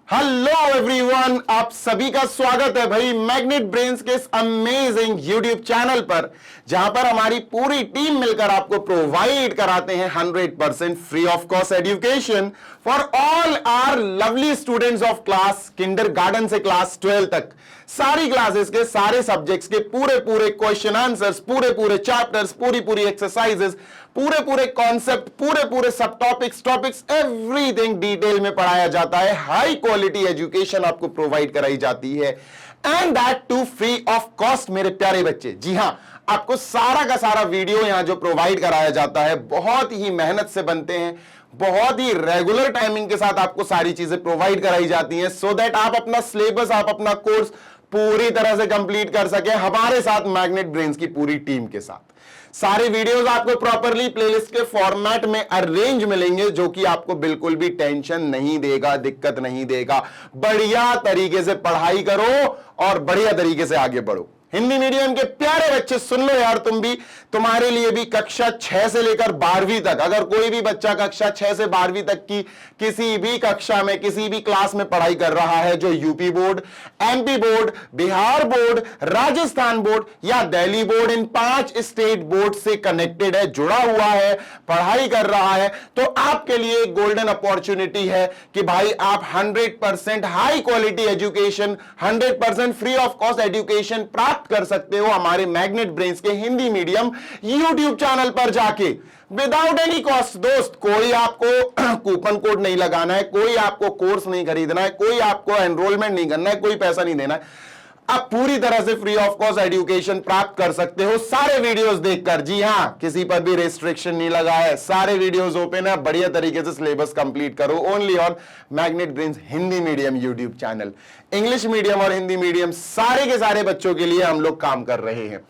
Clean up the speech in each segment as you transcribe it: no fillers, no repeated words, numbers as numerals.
Hello everyone, आप सभी का स्वागत है भाई मैग्नेट ब्रेन्स के इस अमेजिंग यूट्यूब चैनल पर, जहां पर हमारी पूरी टीम मिलकर आपको प्रोवाइड कराते हैं 100% free of cost education for all our lovely students of class kindergarten से क्लास 12 तक। सारी क्लासेस के सारे सब्जेक्ट्स के पूरे पूरे क्वेश्चन आंसर्स, पूरे पूरे चैप्टर्स, पूरी पूरी एक्सरसाइजेस, पूरे पूरे कॉन्सेप्ट, पूरे पूरे सब टॉपिक्स एवरीथिंग डिटेल में पढ़ाया जाता है। हाई क्वालिटी एजुकेशन आपको प्रोवाइड कराई जाती है and that too free of cost मेरे प्यारे बच्चे। जी हां, आपको सारा का सारा वीडियो यहां जो प्रोवाइड कराया जाता है बहुत ही मेहनत से बनते हैं, बहुत ही रेगुलर टाइमिंग के साथ आपको सारी चीजें प्रोवाइड कराई जाती हैं सो दैट आप अपना सिलेबस, आप अपना कोर्स पूरी तरह से कंप्लीट कर सके हमारे साथ मैग्नेट ब्रेन्स की पूरी टीम के साथ। सारे वीडियोस आपको प्रॉपरली प्लेलिस्ट के फॉर्मेट में अरेंज मिलेंगे, जो कि आपको बिल्कुल भी टेंशन नहीं देगा, दिक्कत नहीं देगा। बढ़िया तरीके से पढ़ाई करो और बढ़िया तरीके से आगे बढ़ो। हिंदी मीडियम के प्यारे बच्चे सुन लो यार, तुम भी, तुम्हारे लिए भी कक्षा 6 से लेकर 12वीं तक, अगर कोई भी बच्चा कक्षा 6 से 12वीं तक की किसी भी कक्षा में, किसी भी क्लास में पढ़ाई कर रहा है, जो UP board, MP board, Bihar board, Rajasthan board या दिल्ली बोर्ड, इन 5 स्टेट बोर्ड से कनेक्टेड है, जुड़ा हुआ है, पढ़ाई कर रहा है, तो आपके लिए एक गोल्डन अपॉर्चुनिटी है कि भाई आप 100% high quality education, 100% free of cost education प्राप्त कर सकते हो हमारे मैग्नेट ब्रेन्स के हिंदी मीडियम यूट्यूब चैनल पर जाके विदाउट एनी कॉस्ट। दोस्त, कोई आपको कूपन कोड नहीं लगाना है, कोई आपको कोर्स नहीं खरीदना है, कोई आपको एनरोलमेंट नहीं करना है, कोई पैसा नहीं देना है। आप पूरी तरह से फ्री ऑफ कॉस्ट एजुकेशन प्राप्त कर सकते हो सारे वीडियोस देखकर। जी हां, किसी पर भी रेस्ट्रिक्शन नहीं लगा है, सारे वीडियोस ओपन है, बढ़िया तरीके से सिलेबस कंप्लीट करो only on magnet Brains Hindi medium YouTube channel. English medium और हिंदी मीडियम सारे के सारे बच्चों के लिए हम लोग काम कर रहे हैं।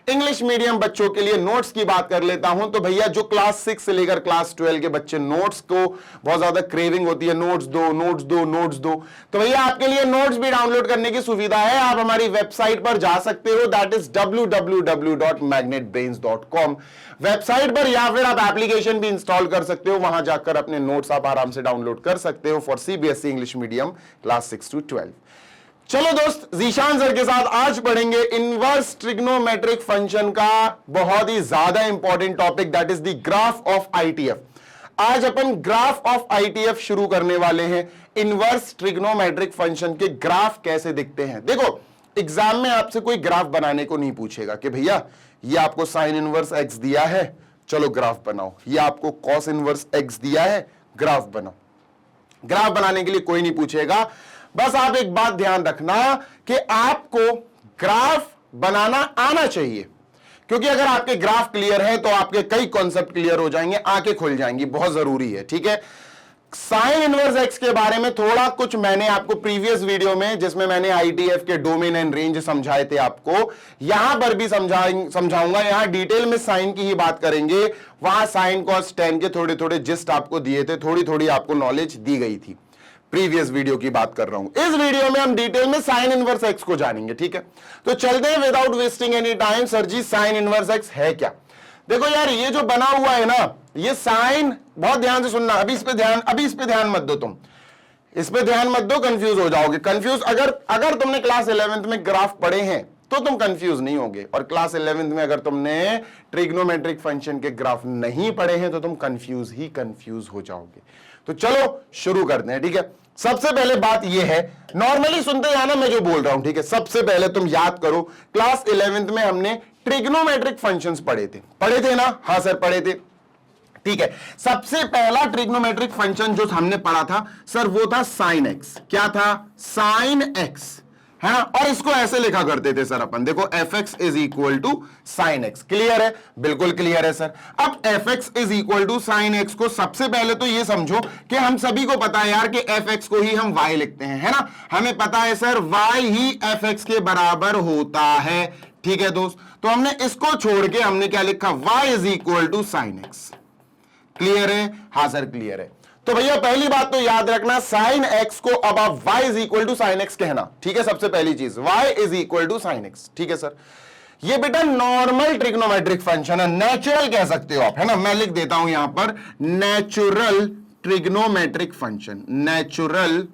इंग्लिश मीडियम बच्चों के लिए नोट्स की बात कर लेता हूं तो भैया, जो क्लास 6 से लेकर क्लास 12 के बच्चे, नोट्स को बहुत ज्यादा क्रेविंग होती है, नोट्स दो नोट्स दो नोट्स दो, तो भैया आपके लिए नोट्स भी डाउनलोड करने की सुविधा है। आप हमारी वेबसाइट पर जा सकते हो, दैट इज www.magnetbrains.com वेबसाइट पर, या फिर आप एप्लीकेशन भी इंस्टॉल कर सकते हो, वहां जाकर अपने नोट्स आप आराम से डाउनलोड कर सकते हो for CBSE English medium class 6 to 12। चलो दोस्त, जीशान सर के साथ आज पढ़ेंगे इनवर्स ट्रिग्नोमेट्रिक फंक्शन का बहुत ही ज्यादा important topic, that is the graph of ITF. आज अपन ग्राफ ऑफ आईटीएफ शुरू करने वाले हैं। इनवर्स ट्रिग्नोमेट्रिक फंक्शन के ग्राफ कैसे दिखते हैं। देखो, एग्जाम में आपसे कोई ग्राफ बनाने को नहीं पूछेगा कि भैया ये आपको साइन इनवर्स एक्स दिया है, चलो ग्राफ बनाओ, ये आपको कॉस इनवर्स एक्स दिया है, ग्राफ बनाओ। ग्राफ बनाने के लिए कोई नहीं पूछेगा। बस आप एक बात ध्यान रखना कि आपको ग्राफ बनाना आना चाहिए, क्योंकि अगर आपके ग्राफ क्लियर है तो आपके कई कॉन्सेप्ट क्लियर हो जाएंगे, आंखें खुल जाएंगी, बहुत जरूरी है। ठीक है, साइन इनवर्स एक्स के बारे में थोड़ा कुछ मैंने आपको प्रीवियस वीडियो में, जिसमें मैंने आईटीएफ के डोमेन एंड रेंज समझाए थे, आपको यहां पर भी समझाऊंगा। यहां डिटेल में साइन की ही बात करेंगे, वहां साइन कॉस टेन के थोड़े थोड़े जिस्ट आपको दिए थे, थोड़ी थोड़ी आपको नॉलेज दी गई थी। प्रीवियस वीडियो की बात कर रहा हूं, इस वीडियो में हम डिटेल में साइन इनवर्स एक्स को जानेंगे। ठीक है, तो चलते हैं without wasting any time. Sir जी, साइन इनवर्स एक्स है क्या? देखो यार, ये जो बना हुआ है ना, ये साइन, बहुत ध्यान से सुनना, अभी इस पे ध्यान मत दो, तुम इस पे ध्यान मत दो, कंफ्यूज हो जाओगे। कंफ्यूज अगर तुमने क्लास 11th में ग्राफ पढ़े हैं तो तुम कंफ्यूज नहीं होगे, और क्लास 11th में अगर तुमने ट्रिग्नोमेट्रिक फंक्शन के ग्राफ नहीं पढ़े हैं तो तुम कंफ्यूज हो जाओगे। तो चलो शुरू करते हैं। ठीक है, सबसे पहले बात यह है, नॉर्मली सुनते जाना मैं जो बोल रहा हूं। ठीक है, सबसे पहले तुम याद करो, क्लास 11th में हमने ट्रिग्नोमेट्रिक फंक्शंस पढ़े थे ना? हाँ सर, पढ़े थे। ठीक है, सबसे पहला ट्रिग्नोमेट्रिक फंक्शन जो हमने पढ़ा था सर, वो था साइन एक्स। क्या था? साइन एक्स, है ना? और इसको ऐसे लिखा करते थे सर अपन, देखो F x is equal to sine x. Clear है? बिल्कुल क्लियर है सर। अब F x is equal to sine x को सबसे पहले तो ये समझो कि हम सभी को पता है यार कि एफ एक्स को ही हम वाई लिखते हैं, है ना? हमें पता है sir, why he F x के बराबर होता है। ठीक है दोस्त, तो हमने इसको छोड़ के हमने क्या लिखा? Y is equal to sine x. Clear है? हाँ सर, क्लियर है। तो भैया पहली बात तो याद रखना, साइन एक्स को अब आप y is equal to sine x कहना। ठीक है, सबसे पहली चीज y is equal to sine x. ठीक है सर, ये बेटा नॉर्मल ट्रिग्नोमेट्रिक फंक्शन है, नेचुरल कह सकते हो आप, है ना? मैं लिख देता हूं यहां पर natural trigonometric function, natural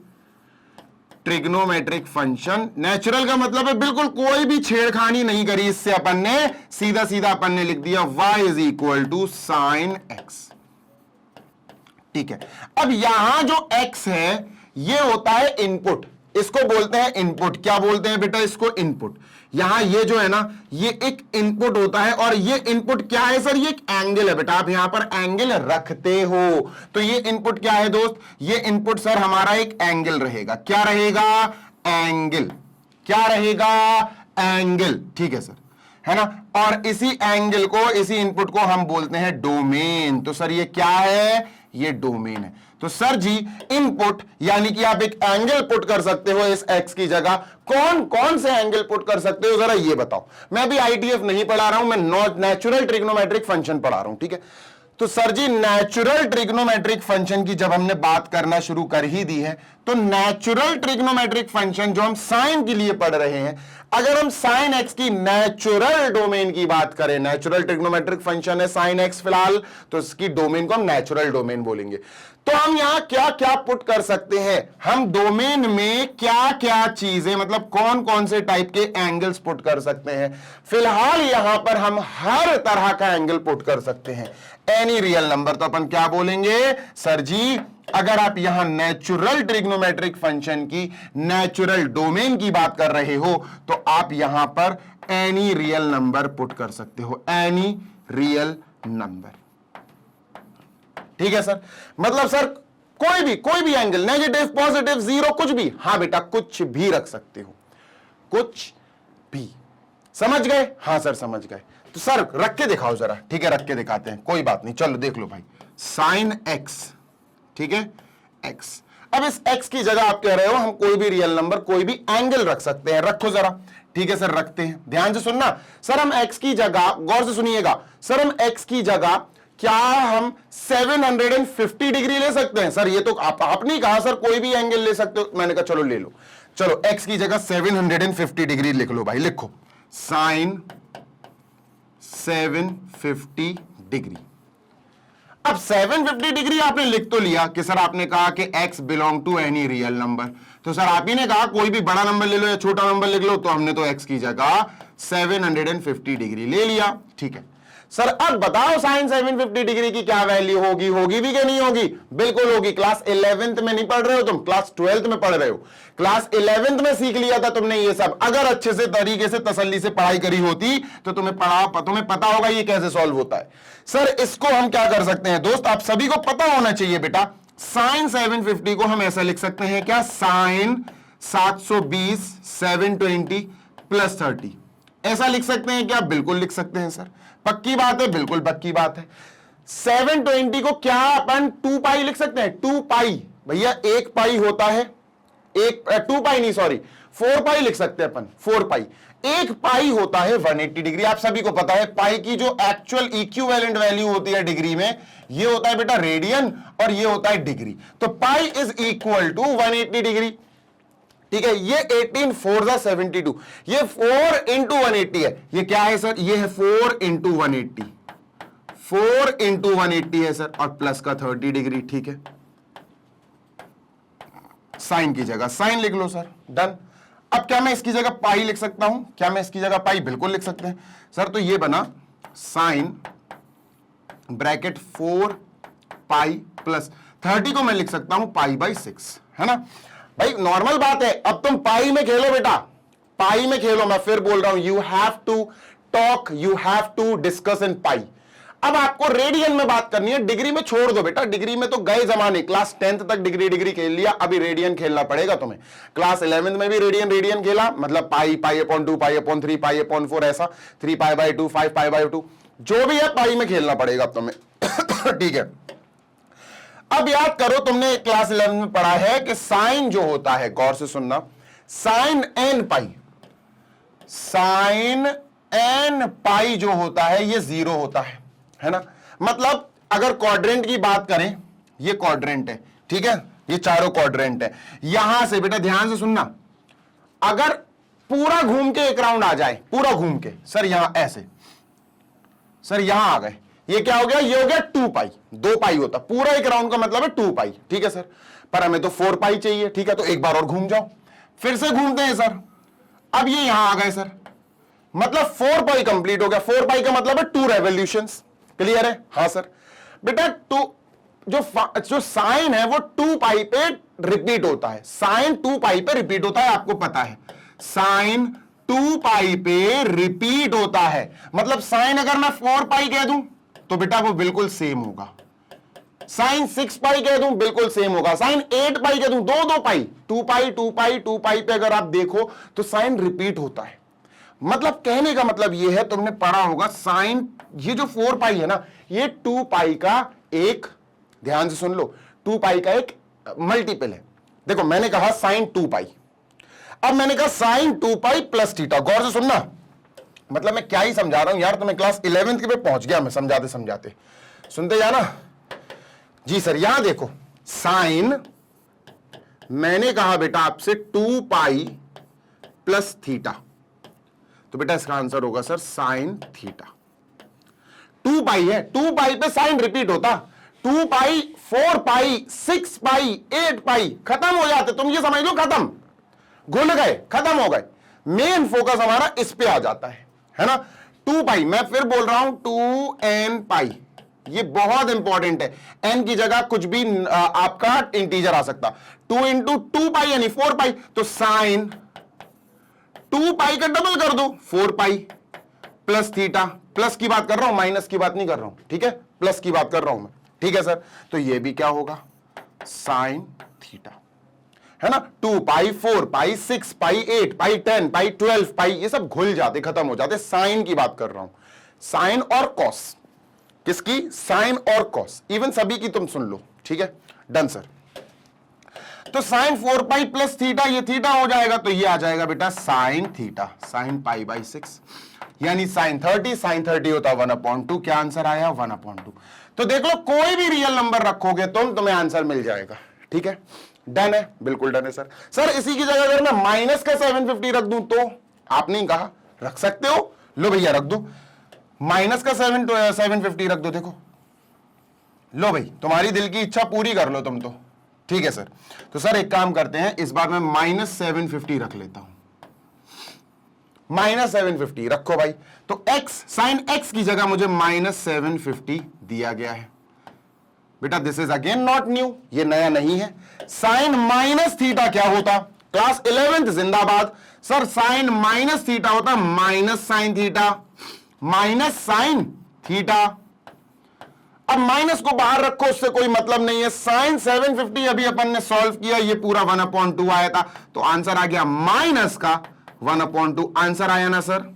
trigonometric function, natural का मतलब है बिल्कुल कोई भी छेड़खानी नहीं करी इससे, अपन ने सीधा सीधा अपन ने लिख दिया y is equal to sine x. ठीक है, अब यहां जो x है ये होता है इनपुट, इसको बोलते हैं इनपुट। क्या बोलते हैं बेटा इसको? इनपुट। यहां ये जो है ना ये एक इनपुट होता है, और ये इनपुट क्या है सर? ये एक एंगल है बेटा, आप यहां पर एंगल रखते हो तो ये इनपुट क्या है दोस्त? ये इनपुट सर हमारा एक एंगल रहेगा। क्या रहेगा? एंगल। क्या रहेगा? एंगल। ठीक है सर, है ना। और इसी एंगल को, इसी इनपुट को हम बोलते हैं डोमेन। तो सर ये क्या है? ये डोमेन है। तो सर जी इनपुट यानी कि आप एक एंगल पुट कर सकते हो इस x की जगह। कौन कौन से एंगल पुट कर सकते हो जरा ये बताओ। मैं भी आईटीएफ नहीं पढ़ा रहा हूं, मैं नेचुरल ट्रिग्नोमेट्रिक फंक्शन पढ़ा रहा हूं। ठीक है, तो सर जी नेचुरल ट्रिग्नोमेट्रिक फंक्शन की जब हमने बात करना शुरू कर ही दी है, तो नेचुरल ट्रिग्नोमेट्रिक फंक्शन जो हम साइन के लिए पढ़ रहे हैं, अगर हम साइन एक्स की नेचुरल डोमेन की बात करें, नेचुरल ट्रिग्नोमेट्रिक फंक्शन है साइन एक्स फिलहाल, तो इसकी डोमेन को हम नेचुरल डोमेन बोलेंगे। तो हम यहां क्या क्या पुट कर सकते हैं? हम डोमेन में क्या क्या चीजें, मतलब कौन कौन से टाइप के एंगल्स पुट कर सकते हैं? फिलहाल यहां पर हम हर तरह का एंगल पुट कर सकते हैं। एनी रियल नंबर, तो अपन क्या बोलेंगे सर जी? अगर आप यहां नेचुरल ट्रिग्नोमेट्रिक फंक्शन की नेचुरल डोमेन की बात कर रहे हो, तो आप यहां पर एनी रियल नंबर पुट कर सकते हो। Any real number. ठीक है सर, मतलब सर कोई भी एंगल, नेगेटिव, पॉजिटिव, जीरो, कुछ भी। हां बेटा कुछ भी रख सकते हो, कुछ भी। समझ गए? हां सर समझ गए। तो सर रख के दिखाओ जरा। ठीक है, रख के दिखाते हैं, कोई बात नहीं। चलो देख लो भाई, साइन एक्स, ठीक है, एक्स। अब इस एक्स की जगह आप कह रहे हो हम कोई भी रियल नंबर, कोई भी एंगल रख सकते हैं। रखो जरा। ठीक है सर, रखते हैं। ध्यान से सुनना सर, हम एक्स की जगह, गौर से सुनिएगा सर, हम एक्स की जगह क्या हम 750 डिग्री ले सकते हैं? सर ये तो आप नहीं कहा सर कोई भी एंगल ले सकते हो। मैंने कहा चलो ले लो। चलो एक्स की जगह 750 डिग्री लिख लो भाई, लिखो साइन 750 डिग्री। अब 750 डिग्री आपने लिख तो लिया कि सर आपने कहा कि x belong to any real number, तो सर आप ही ने कहा कोई भी बड़ा नंबर ले लो या छोटा नंबर लिख लो, तो हमने तो x की जगह 750 डिग्री ले लिया। ठीक है सर, अब बताओ साइन 750 डिग्री की क्या वैल्यू होगी? होगी भी कि नहीं होगी? बिल्कुल होगी। क्लास 11th में नहीं पढ़ रहे हो तुम, क्लास 12th में पढ़ रहे हो। क्लास 11th में सीख लिया था तुमने ये सब। अगर अच्छे से तरीके से तसल्ली से पढ़ाई करी होती तो तुम्हें पता होगा ये कैसे सॉल्व होता है। सर इसको हम क्या कर सकते हैं दोस्त, आप सभी को पता होना चाहिए बेटा। साइन 750 को हम ऐसा लिख सकते हैं क्या? साइन 720 720 प्लस 30, ऐसा लिख सकते हैं क्या? बिल्कुल लिख सकते हैं सर। पक्की बात है? बिल्कुल पक्की बात है। 720 को क्या अपन 2 पाई लिख सकते हैं? 2 पाई भैया, 1 पाई होता है, 2 पाई नहीं सॉरी 4 पाई लिख सकते हैं अपन। 4 पाई, 1 पाई होता है 180 डिग्री। आप सभी को पता है पाई की जो एक्चुअल इक्विवेलेंट वैल्यू होती है डिग्री में, ये होता है बेटा रेडियन और ये होता है डिग्री। तो pi is equal to 180 degree. ठीक है, ये 18 4 जा 72, ये 4 इंटू 180 है। ये क्या है सर? ये है 4 इंटू 180, 4 इंटू 180 है सर, और प्लस का 30 डिग्री। ठीक है, साइन की जगह साइन लिख लो सर, डन। अब क्या मैं इसकी जगह पाई लिख सकता हूं? क्या मैं इसकी जगह पाई? बिल्कुल लिख सकते हैं सर। तो ये बना साइन ब्रैकेट 4 पाई प्लस 30 को मैं लिख सकता हूं पाई बाई 6, है ना भाई? नॉर्मल बात है। अब तुम पाई में खेलो बेटा, पाई में खेलो। मैं फिर बोल रहा हूं, you have to talk, you have to discuss in pi. अब आपको रेडियन में बात करनी है, डिग्री में छोड़ दो बेटा। डिग्री में तो गए जमाने, क्लास 10th तक डिग्री खेल लिया, अभी रेडियन खेलना पड़ेगा तुम्हें। क्लास 11th में भी रेडियन खेला, मतलब pi, pi upon 2, pi upon 3, pi upon 4, ऐसा 3 पाई बाई 2, 5 पाई बाई 2, जो भी है पाई में खेलना पड़ेगा तुम्हें। ठीक है, अब याद करो तुमने क्लास 11 में पढ़ा है कि साइन जो होता है, गौर से सुनना, साइन एन पाई, साइन एन पाई जो होता है ये 0 होता है ना। मतलब अगर क्वाड्रेंट की बात करें, ये क्वाड्रेंट है, ठीक है, ये चारों क्वाड्रेंट है। यहां से बेटा ध्यान से सुनना, अगर पूरा घूम के एक राउंड आ जाए, पूरा घूम के, सर यहां ऐसे, सर यहां आ गए, ये क्या हो गया? ये हो गया 2 पाई, 2 पाई होता पूरा एक राउंड का मतलब है 2 पाई। ठीक है सर, पर हमें तो 4 पाई चाहिए। ठीक है, तो एक बार और घूम जाओ, फिर से घूमते हैं सर, अब ये यहां आ गए सर, मतलब 4 पाई कंप्लीट हो गया। 4 पाई का मतलब है 2 रेवोल्यूशंस। क्लियर है? हाँ सर। बेटा जो साइन है वो 2 पाई पे रिपीट होता है, साइन 2 पाई पे रिपीट होता है, आपको पता है साइन 2 पाई पे रिपीट होता है। मतलब साइन अगर मैं 4 पाई कह दूं तो बेटा वो बिल्कुल सेम होगा, साइन 6 पाई कह दूं बिल्कुल सेम होगा, साइन 8 पाई कह दूं, 2 पाई, 2 पाई 2 पाई 2 पाई पे अगर आप देखो तो साइन रिपीट होता है। मतलब कहने का मतलब यह है, तुमने पढ़ा होगा साइन, ये जो 4 पाई है ना, ये 2 पाई का एक, ध्यान से सुन लो, 2 पाई का एक मल्टीपल है। देखो मैंने कहा साइन 2 पाई, अब मैंने कहा साइन 2 पाई प्लस थीटा। गौर से सुनना, मतलब मैं क्या ही समझा रहा हूं यार, तो मैं क्लास 11th के पे पहुंच गया मैं समझाते समझाते, सुनते जाना जी सर। यहां देखो साइन, मैंने कहा बेटा आपसे 2 पाई प्लस थीटा, तो बेटा इसका आंसर होगा सर साइन थीटा। 2 पाई है, 2 पाई पे साइन रिपीट होता, 2 पाई 4 पाई 6 पाई 8 पाई खत्म हो जाते, तुम ये समझ लो खत्म, घुल गए, खत्म हो गए। मेन फोकस हमारा इस पे आ जाता है ना। 2 पाई, मैं फिर बोल रहा हूं 2n पाई, ये बहुत इंपॉर्टेंट है, n की जगह कुछ भी आपका इंटीजर आ सकता, 2 इंटू 2 पाई यानी 4 पाई, तो साइन 2 पाई का डबल कर दो 4 पाई प्लस थीटा। प्लस की बात कर रहा हूं, माइनस की बात नहीं कर रहा हूं, ठीक है, प्लस की बात कर रहा हूं मैं, ठीक है सर। तो ये भी क्या होगा, साइन थीटा, है ना। 2 पाई 4 पाई 6 पाई 8 पाई 10 पाई 12 पाई, ये सब घुल जाते, खत्म हो जाते। साइन की बात कर रहा हूं, साइन और कॉस, किसकी, साइन और कॉस, इवन सभी की तुम सुन लो, ठीक है, डन सर। तो साइन 4 पाई प्लस थीटा, ये थीटा हो जाएगा, तो ये आ जाएगा बेटा sine theta, sine pi by 6 यानी साइन 30, साइन 30 होता 1/2, क्या आंसर आया 1/2। तो देख लो कोई भी रियल नंबर रखोगे तुम्हें आंसर मिल जाएगा, ठीक है, डन है, बिल्कुल डन है सर। सर इसी की जगह अगर मैं माइनस का 750 रख दूं तो, आपने कहा रख सकते हो, लो भैया रख दो, माइनस का 750 रख दो, देखो लो भाई, तुम्हारी दिल की इच्छा पूरी कर लो तुम तो, ठीक है सर। तो सर एक काम करते हैं, इस बार मैं माइनस 750 रख लेता हूं, माइनस 750 रखो भाई। तो x, साइन x की जगह मुझे माइनस 750 दिया गया है बेटा, this is again not new, ये नया नहीं है। साइन माइनस थीटा क्या होता, क्लास 11th जिंदाबाद सर, साइन माइनस थीटा होता minus sine theta, minus sine theta. अब माइनस को बाहर रखो, उससे कोई मतलब नहीं है। साइन 750 अभी अपन ने सॉल्व किया, ये पूरा 1/2 आया था, तो आंसर आ गया माइनस का 1/2। आंसर आया ना सर,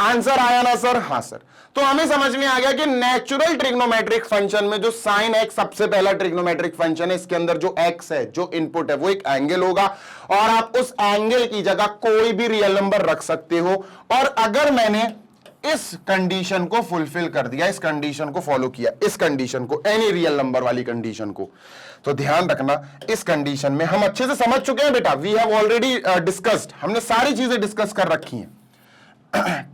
आंसर आया ना सर, हाँ सर। तो हमें समझ में आ गया कि नेचुरल ट्रिग्नोमेट्रिक फंक्शन में जो साइन एक्स सबसे पहला ट्रिग्नोमेट्रिक फंक्शन है, इसके अंदर जो एक्स है, जो इनपुट है, वो एक एंगल होगा, और आप उस एंगल की जगह कोई भी रियल नंबर रख सकते हो। और अगर मैंने इस कंडीशन को फुलफिल कर दिया, इस कंडीशन को फॉलो किया, इस कंडीशन को, एनी रियल नंबर वाली कंडीशन को, तो ध्यान रखना इस कंडीशन में हम अच्छे से समझ चुके हैं बेटा, वी हैव ऑलरेडी डिस्कस्ड, हमने सारी चीजें डिस्कस कर रखी हैं,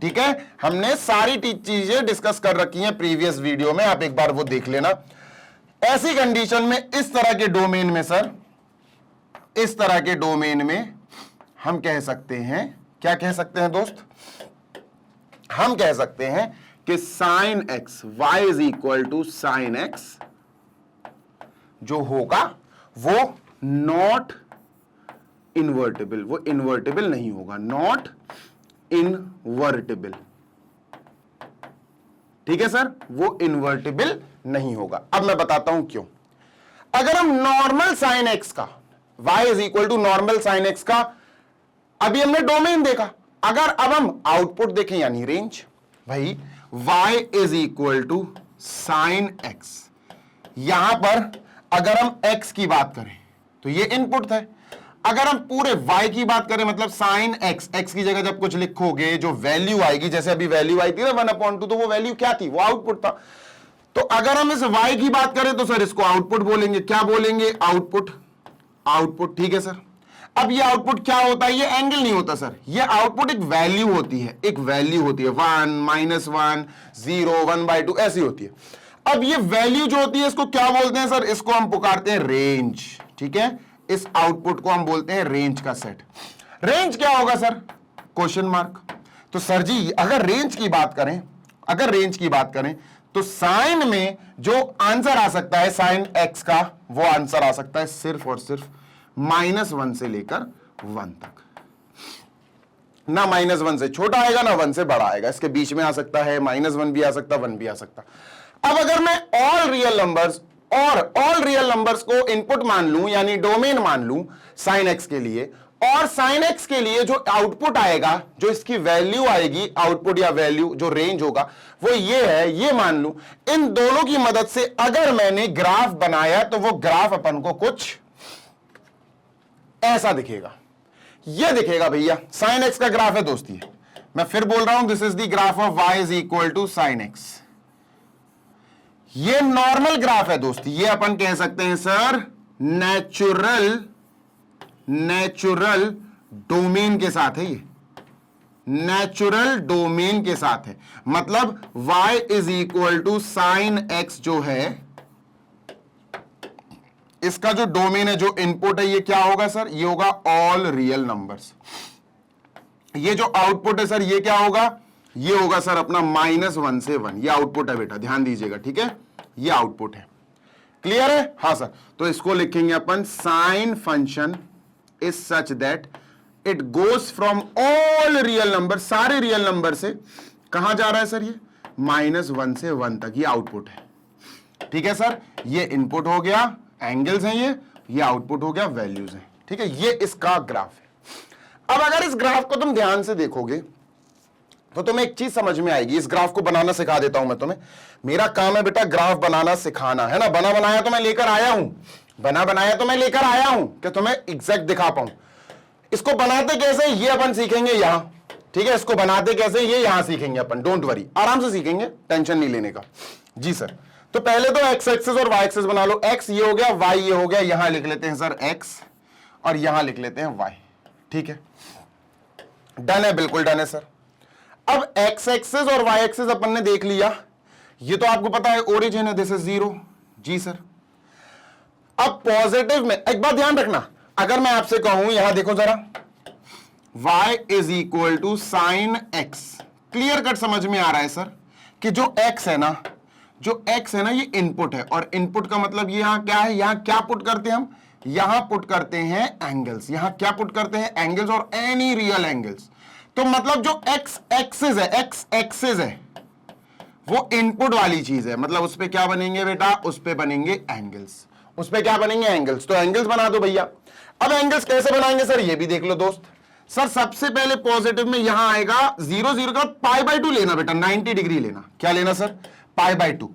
ठीक है, हमने सारी चीजें डिस्कस कर रखी हैं प्रीवियस वीडियो में, आप एक बार वो देख लेना। ऐसी कंडीशन में, इस तरह के डोमेन में सर, इस तरह के डोमेन में हम कह सकते हैं, क्या कह सकते हैं दोस्त, हम कह सकते हैं कि sine x y is equal to sine x जो होगा वो नॉट इन्वर्टिबल, वो इन्वर्टिबल नहीं होगा, नॉट इनवर्टिबल, ठीक है सर, वो इन्वर्टिबल नहीं होगा। अब मैं बताता हूं क्यों। अगर हम नॉर्मल साइन एक्स का, y is equal to normal sine x का, अभी हमने डोमेन देखा, अगर अब हम आउटपुट देखें यानी रेंज, भाई y is equal to sine x, यहां पर अगर हम x की बात करें तो ये इनपुट है, अगर हम पूरे y की बात करें मतलब साइन x, x की जगह जब कुछ लिखोगे जो वैल्यू आएगी, जैसे अभी वैल्यू आई थी ना 1/2, तो वो वैल्यू क्या थी, वो आउटपुट था। तो अगर हम इस y की बात करें तो सर इसको आउटपुट बोलेंगे, क्या बोलेंगे, आउटपुट, आउटपुट, ठीक है सर। अब ये आउटपुट क्या होता है, ये एंगल नहीं होता सर, ये आउटपुट एक वैल्यू होती है, एक वैल्यू होती है, 1, -1, 0, 1/2 ऐसी होती है। अब ये वैल्यू जो होती है इसको क्या बोलते हैं सर, इसको हम पुकारते हैं रेंज, ठीक है, इस आउटपुट को हम बोलते हैं रेंज का सेट। रेंज क्या होगा सर? Question mark. तो सर जी अगर रेंज की बात करें तो साइन में जो आंसर आ सकता है साइन एक्स का, वो आंसर आ सकता है सिर्फ और सिर्फ -1 से लेकर 1 तक। ना -1 से छोटा आएगा ना 1 से बड़ा आएगा, इसके बीच में आ सकता है, -1 भी आ सकता, 1 भी आ सकता। अब अगर मैं ऑल रियल नंबर्स को इनपुट मान लूं, यानी डोमेन मान लूं साइन एक्स के लिए, और साइन एक्स के लिए जो आउटपुट आएगा, जो इसकी वैल्यू आएगी, आउटपुट या वैल्यू जो रेंज होगा वो ये है, ये मान लूं। इन दोनों की मदद से अगर मैंने ग्राफ बनाया तो वो ग्राफ अपन को कुछ ऐसा दिखेगा, ये दिखेगा भैया। साइन एक्स का ग्राफ है दोस्ती, मैं फिर बोल रहा हूं, this is the graph of y is equal to sine x. ये नॉर्मल ग्राफ है दोस्ती, ये अपन कह सकते हैं सर नेचुरल डोमेन के साथ है, ये नेचुरल डोमेन के साथ है। मतलब y is equal to sine x जो है, इसका जो डोमेन है, जो इनपुट है, ये क्या होगा सर? ये होगा ऑल रियल नंबर्स। ये जो आउटपुट है सर, ये क्या होगा? ये होगा सर अपना -1 से 1। ये आउटपुट है बेटा, ध्यान दीजिएगा, ठीक है? ये आउटपुट है, क्लियर है? हाँ सर। तो इसको लिखेंगे अपन sine function is such that it goes from all real number, सारे रियल नंबर से कहां जा रहा है सर? ये -1 से 1 तक, ये आउटपुट है, ठीक है सर? ये इनपुट हो गया, एंगल्स हैं ये आउटपुट हो गया, वैल्यूज हैं, ठीक है? ये इसका ग्राफ है। अब अगर इस ग्राफ को तुम ध्यान से देखोगे तो तुम्हें एक चीज समझ में आएगी। इस ग्राफ को बनाना सिखा देता हूं मैं तुम्हें, मेरा काम है बेटा ग्राफ बनाना सिखाना, है ना? बना बनाया तो मैं लेकर आया हूं, कि तुम्हें एग्जैक्ट दिखा पाऊं। इसको बनाते कैसे ये अपन सीखेंगे यहां, ठीक है? इसको बनाते कैसे ये यहां सीखेंगे अपन, डोंट वरी, आराम से सीखेंगे, टेंशन नहीं लेने का। जी सर। तो पहले तो एक्स एक्सिस और वाई एक्सिस बना लो। एक्स ये हो गया, वाई ये हो गया, यहां लिख लेते हैं सर एक्स और यहां लिख लेते हैं वाई, ठीक है? डन है, बिल्कुल डन है सर। अब एक्स एक्सिस और वाई एक्सिस अपन ने देख लिया, ये तो आपको पता है ओरिजिन है, दिस इज 0। जी सर। अब पॉजिटिव में एक बात ध्यान रखना, अगर मैं आपसे कहूं यहां देखो जरा, y is equal to sine x, clear cut समझ में आ रहा है सर कि जो x है ना, ये इनपुट है, और इनपुट का मतलब ये यहां क्या है? यहां क्या पुट करते हैं हम? यहां पुट करते हैं एंगल्स। यहां क्या पुट करते हैं? एंगल्स, और एनी रियल एंगल्स। तो मतलब जो x एक्सिस है वो इनपुट वाली चीज है, मतलब उस पे क्या बनेंगे बेटा? उस पे बनेंगे एंगल्स। उस पे क्या बनेंगे? एंगल्स। तो एंगल्स बना दो भैया। अब एंगल्स कैसे बनाएंगे सर? ये भी देख लो दोस्त। सर सबसे पहले पॉजिटिव में यहां आएगा 0 0 का π/2 लेना बेटा, 90 डिग्री लेना। क्या लेना सर? π/2।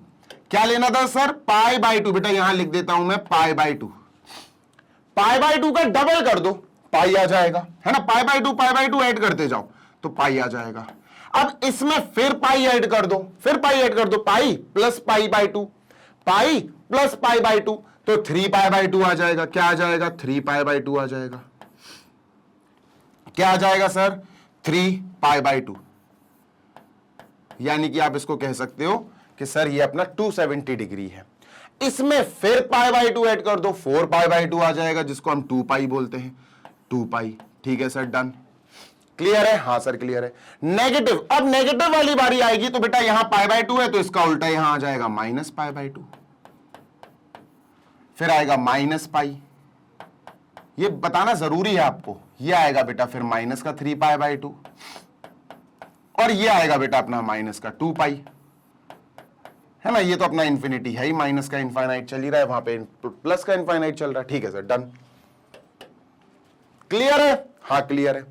क्या लेना था सर? π/2। बेटा यहां लिख देता हूं मैं π/2। π/2 का डबल कर दो, पाई आ जाएगा, है ना? π/2 ऐड करते जाओ तो पाई आ जाएगा। अब इसमें फिर पाई ऐड कर दो, पाई प्लस π/2, पाई प्लस π/2, तो 3π/2 आ जाएगा। क्या आ जाएगा? 3π/2 आ जाएगा। क्या आ जाएगा सर? 3π/2। यानी कि आप इसको कह सकते हो कि सर ये अपना 270 डिग्री है। इसमें फिर π/2 ऐड कर दो, 4π/2 आ जाएगा, जिसको हम 2π बोलते हैं, 2π। ठीक है सर, डन। क्लियर है? हाँ सर क्लियर है। नेगेटिव, अब नेगेटिव वाली बारी आएगी तो बेटा यहां π/2 है तो इसका उल्टा यहां आ जाएगा -π/2, फिर आएगा -π। ये बताना जरूरी है आपको। ये आएगा बेटा फिर माइनस का 3π/2, और ये आएगा बेटा अपना माइनस का 2π, है ना? ये तो अपना इंफिनिटी है ही, माइनस का इनफाइनाइट चल ही रहा है, वहां पे प्लस का इनफाइनाइट चल रहा है। ठीक है सर, डन। क्लियर है? हाँ क्लियर है।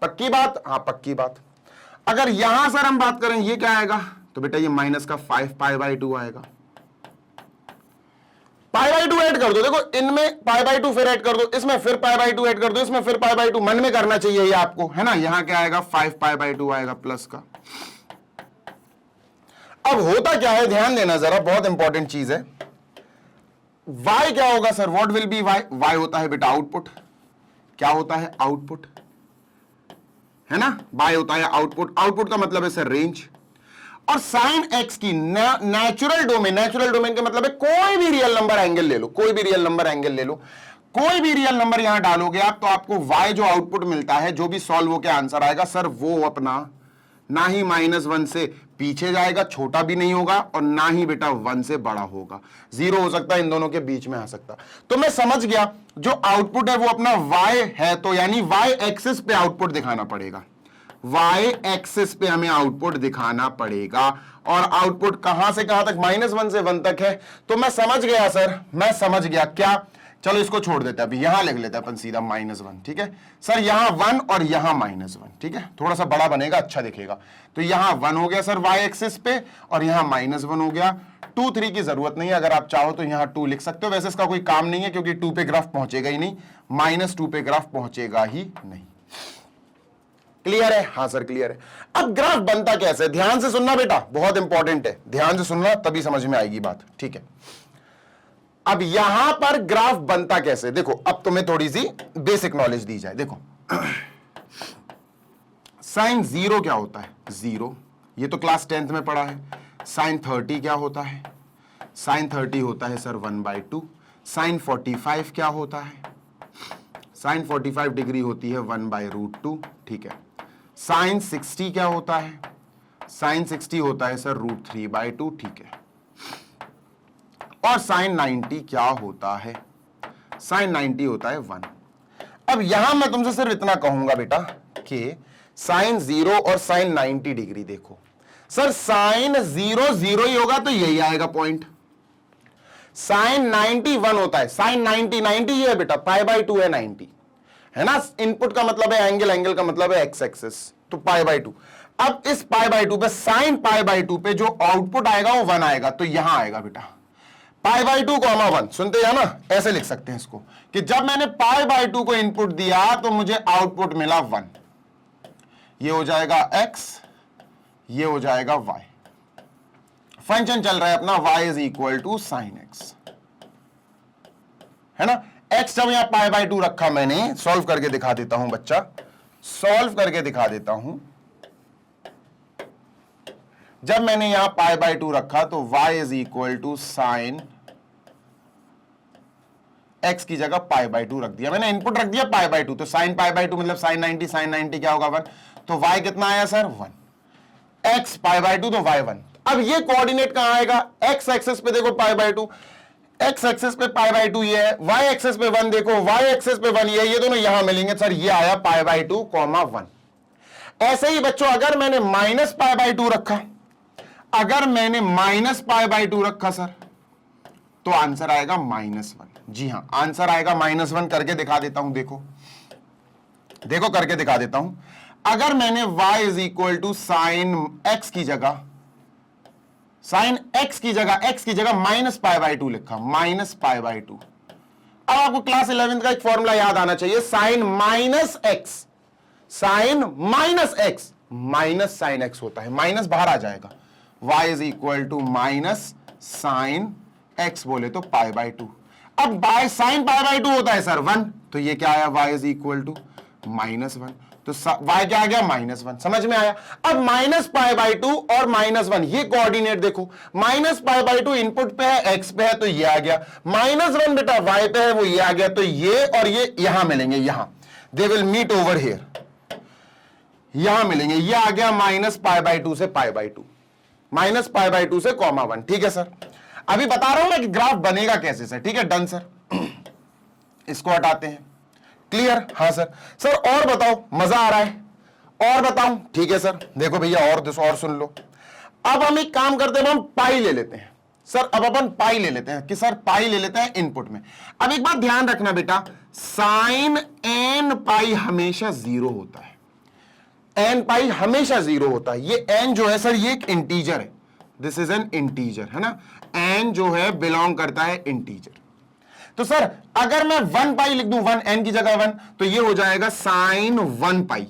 पक्की बात? हाँ पक्की बात। अगर यहां सर हम बात करें, ये क्या आएगा? तो बेटा ये माइनस का 5π/2 आएगा। π/2 ऐड कर दो, देखो इनमें π/2 फिर ऐड कर दो, इसमें फिर π/2 ऐड कर दो, इसमें फिर π/2, मन में करना चाहिए ये आपको, है ना? यहां क्या आएगा? 5π/2 आएगा प्लस का। अब होता क्या है, ध्यान देना जरा, बहुत इंपॉर्टेंट चीज है। y क्या होगा sir? What will be y? y होता है बेटा आउटपुट। क्या होता है? आउटपुट, है ना? y होता है आउटपुट। आउटपुट का मतलब है सर रेंज। और साइन x की नेचुरल डोमेन, नेचुरल डोमेन का मतलब है कोई भी रियल नंबर एंगल ले लो, कोई भी रियल नंबर एंगल ले लो, कोई भी रियल नंबर यहां डालोगे आप तो आपको y जो आउटपुट मिलता है, जो भी सॉल्व होकर आंसर आएगा सर, वो अपना ना ही -1 से पीछे जाएगा, छोटा भी नहीं होगा, और ना ही बेटा 1 से बड़ा होगा, 0 हो सकता है, इन दोनों के बीच में आ सकता। तो मैं समझ गया जो आउटपुट है वो अपना y है, तो यानी y एक्सिस पे आउटपुट दिखाना पड़ेगा, y एक्सिस पे हमें आउटपुट दिखाना पड़ेगा। और आउटपुट कहां से कहां तक? -1 से 1 तक है। तो मैं समझ गया सर, मैं समझ गया क्या, चलो इसको छोड़ देते हैं, अभी यहां लिख लेते हैं अपन सीधा -1, ठीक है सर, यहां 1 और यहां -1, ठीक है, थोड़ा सा बड़ा बनेगा, अच्छा दिखेगा। तो यहां 1 हो गया सर y एक्सिस पे, और यहां -1 हो गया। 2 3 की जरूरत नहीं है, अगर आप चाहो तो यहां 2 लिख सकते हो, वैसे इसका कोई काम नहीं है क्योंकि 2 पे ग्राफ पहुंचेगा ही नहीं, -2 पे ग्राफ पहुंचेगा ही नहीं। क्लियर है? हाँ सर क्लियर है। अब ग्राफ बनता कैसे? ध्यान से सुनना बेटा, बहुत इंपॉर्टेंट है, ध्यान से सुनना तभी समझ में आएगी बात, ठीक है। अब यहां पर ग्राफ बनता कैसे, देखो अब तुम्हें थोड़ी सी बेसिक नॉलेज दी जाए। देखो साइन 0 क्या होता है? 0, ये तो क्लास 10th में पढ़ा है। साइन 30 क्या होता है? साइन 30 होता है सर 1/2। साइन 45 क्या होता है? साइन 45 डिग्री होती है 1/√2, ठीक है। साइन 60 क्या होता है? साइन 60 होता है सर √3/2, ठीक है। और साइन 90 क्या होता है? साइन 90 होता है 1। अब यहां मैं तुमसे सिर्फ इतना कहूंगा बेटा कि साइन 0 और साइन 90 डिग्री देखो सर, साइन 0 0 ही होगा तो यही आएगा पॉइंट। साइन 90 1 होता है, साइन 90 90 ये है बेटा, π/2 है 90, है ना। इनपुट का मतलब है एंगल, एंगल का मतलब है एक्स एक्सिस, तो π/2। अब इस π/2 पे, साइन π/2 पे जो आउटपुट आएगा वो 1 आएगा, तो यहां आएगा बेटा π/2 को 1, सुनते हैं ना, ऐसे लिख सकते हैं इसको कि जब मैंने π/2 को इनपुट दिया तो मुझे आउटपुट मिला 1। ये हो जाएगा x, ये हो जाएगा y। फंक्शन चल रहा है अपना y = sin x, है ना। x जब यहां π/2 रखा, मैंने सॉल्व करके दिखा देता हूं बच्चा, सॉल्व करके दिखा देता हूं। जब मैंने यहां π/2 रखा तो y = sin x की जगह π/2 रख दिया मैंने, इनपुट रख दिया π/2, तो sin π/2 मतलब sin 90, sin 90 क्या होगा 1, तो y कितना आया सर 1, x π/2 तो y 1। अब ये कोऑर्डिनेट कहां आएगा? x एक्सिस पे देखो π/2, x एक्सिस पे π/2 ये है, y एक्सिस पे 1 देखो, y एक्सिस पे 1 ये है, ये दोनों यहां मिलेंगे सर, ये आया π/2, 1। ऐसे ही बच्चों अगर मैंने -π/2 रखा, अगर मैंने -π/2 रखा सर, तो आंसर आएगा -1। जी हां, आंसर आएगा -1, करके दिखा देता हूं, देखो देखो करके दिखा देता हूं। अगर मैंने y = sin x की जगह, sin x की जगह, x की जगह -π/2 लिखा, -π/2। अब आपको क्लास 11th का एक फॉर्मूला याद आना चाहिए, sin -x, sin -x minus sin x होता है, माइनस बाहर आ जाएगा, y = -sin x बोले तो π/2। अब बाय sin π/2 होता है सर 1, तो ये क्या आया, y = -1, तो y क्या आ गया -1, समझ में आया। अब -π/2 और -1 ये कोऑर्डिनेट देखो, -π/2 इनपुट पे है, x पे है, तो ये आ गया, -1 बेटा y पे है, वो ये आ गया, तो ये और ये यहां मिलेंगे, यहां they will meet over here, यहां मिलेंगे, ये आ गया -π/2 से π/2, -π/2 से 1, ठीक है सर। अभी बता रहा हूं ना कि ग्राफ बनेगा कैसे सर, ठीक है, डन सर। इसको हटाते हैं, क्लियर? हाँ सर। सर और बताओ, मजा आ रहा है, और बताऊं? ठीक है सर, देखो भैया और सुन लो। अब हम एक काम करते हैं, हम पाई ले लेते हैं सर, अब अपन पाई ले लेते हैं कि सर पाई ले लेते हैं इनपुट में। अब एक बात ध्यान रखना बेटा, साइन n पाई हमेशा 0 होता है, n पाई हमेशा 0 होता है। ये n जो है सर, ये एक इंटीजर है, दिस इज एन इंटीजर, है ना, n जो है बिलोंग करता है इंटीजर। तो सर अगर मैं 1 पाई लिख दूं, 1 n की जगह 1, तो ये हो जाएगा साइन 1 पाई,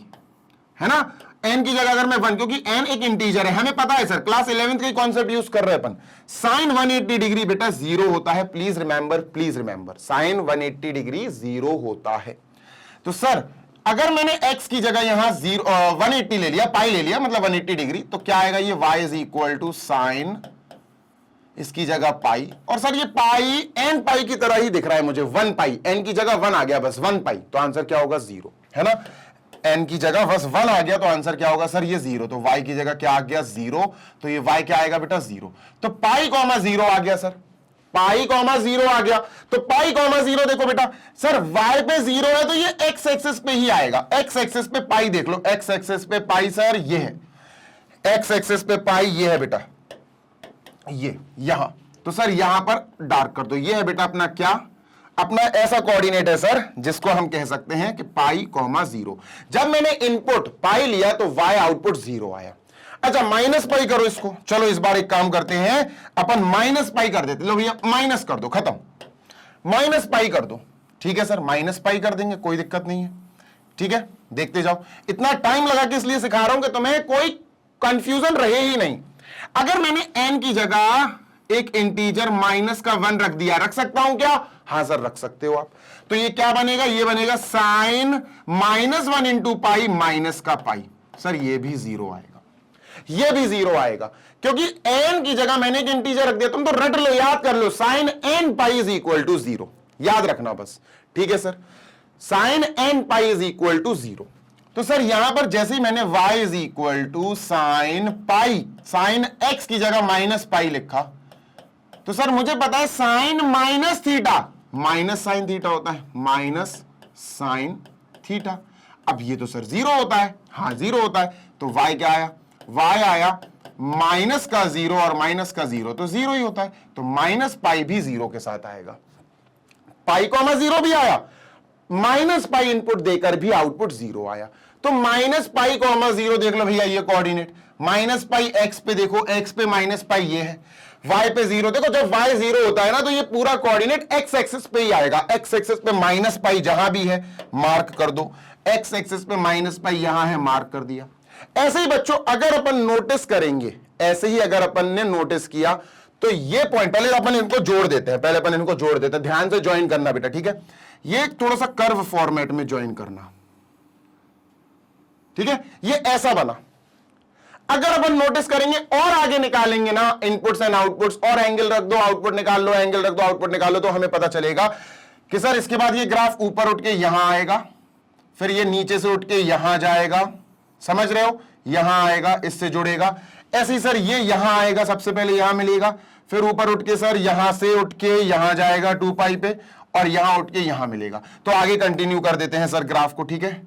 है ना, n की जगह अगर मैं 1, क्योंकि n एक इंटीजर है, हमें पता है सर, क्लास 11th का कॉन्सेप्ट यूज कर रहे हैं अपन। साइन 180 डिग्री बेटा 0 होता है, प्लीज रिमेंबर, साइन 180 डिग्री 0 होता है। तो सर अगर मैंने x की जगह यहां 180 ले लिया, पाई ले लिया, मतलब 180 डिग्री, तो क्या आएगा, ये y = sin, इसकी जगह पाई, और सर ये पाई एन पाई की तरह ही दिख रहा है मुझे, 1 पाई, एन की जगह 1 आ गया बस, 1 पाई, तो आंसर क्या होगा 0, है ना। एन की जगह बस 1 आ गया तो आंसर क्या होगा सर ये 0, तो y की जगह क्या आ गया 0, तो ये y क्या आएगा बेटा 0, तो पाई कॉमा 0 आ गया सर, पाई कॉमा 0 आ गया, तो पाई कॉमा 0 देखो बेटा सर y पे 0 है तो ये x एक्सिस पे ही आएगा, x एक्सिस पे पाई देख लो, x एक्सिस पे पाई सर ये है, x एक्सिस पे पाई ये है बेटा, ये यहां, तो सर यहां पर डार्क कर दो, ये है बेटा अपना क्या, अपना ऐसा कोऑर्डिनेट है सर जिसको हम कह सकते हैं कि पाई कॉमा 0। जब मैंने इनपुट पाई लिया तो y आउटपुट 0 आया। अच्छा माइनस पाई करो इसको, चलो इस बार एक काम करते हैं, अपन माइनस पाई कर देते, लो भैया माइनस कर दो, खत्म, माइनस पाई कर दो, ठीक है सर, माइनस पाई कर देंगे, कोई दिक्कत नहीं है, ठीक है, देखते जाओ। इतना टाइम लगा के इसलिए सिखा रहा हूं कि तुम्हें कोई कंफ्यूजन रहे ही नहीं। अगर मैंने n की जगह एक इंटीजर माइनस का 1 रख दिया, रख सकता हूं क्या, हां सर रख सकते हो आप, तो ये क्या बनेगा, ये बनेगा साइन -1 इंटू पाई माइनस का पाई, सर ये भी 0 आएगा, ये भी 0 आएगा, क्योंकि n की जगह मैंने एक इंटीजर रख दिया, तुम तो रट लो, याद कर लो, sine n pi is equal to 0, याद रखना बस, ठीक है sir, sine n pi is equal to 0। तो सर यहां पर जैसे ही मैंने y is equal to sine pi, sine x की जगह माइनस पाई लिखा, तो सर मुझे पता है sine minus theta, minus sine theta होता है, माइनस साइन थीटा, अब ये तो सर 0 होता है, हाँ 0 होता है, तो y क्या आया, y आया माइनस का 0 और माइनस का 0 तो 0 ही होता है, तो माइनस पाई भी 0 के साथ आएगा, पाई कॉमा 0 भी आया, माइनस पाई इनपुट देकर भी आउटपुट 0 आया, तो माइनस पाई कॉमा 0 देख लो भैया ये कोऑर्डिनेट, माइनस पाई x पे देखो, x पे माइनस पाई ये है, y पे 0 देखो, जब y 0 होता है ना तो ये पूरा कोऑर्डिनेट x एक्सिस पे ही आएगा, x एक्सिस पे माइनस पाई जहां भी है मार्क कर दो, x एक्सिस पे माइनस पाई यहां है मार्क कर दिया। ऐसे ही बच्चों अगर अपन नोटिस करेंगे, ऐसे ही अगर अपन ने नोटिस किया तो ये पॉइंट, पहले अपन इनको जोड़ देते हैं, पहले अपन इनको जोड़ देते हैं, ध्यान से ज्वाइन करना बेटा, ठीक है, ये थोड़ा सा कर्व फॉर्मेट में ज्वाइन करना, ठीक है, ये ऐसा बना। अगर अपन नोटिस करेंगे और आगे निकालेंगे ना इनपुट्स एंड आउटपुट्स, और एंगल रख दो आउटपुट निकाल लो, एंगल रख दो आउटपुट निकाल लो, तो हमें पता चलेगा कि सर इसके बाद ये ग्राफ ऊपर उठ के यहां आएगा, फिर ये नीचे से उठ के यहां जाएगा, समझ रहे हो, यहां आएगा इससे जुड़ेगा, ऐसे ही सर ये यहां आएगा, सबसे पहले यहां मिलेगा, फिर ऊपर उठ के सर यहां से उठ के यहां जाएगा 2 पाई पे, और यहां उठ के यहां मिलेगा। तो आगे कंटिन्यू कर देते हैं सर ग्राफ को, ठीक है,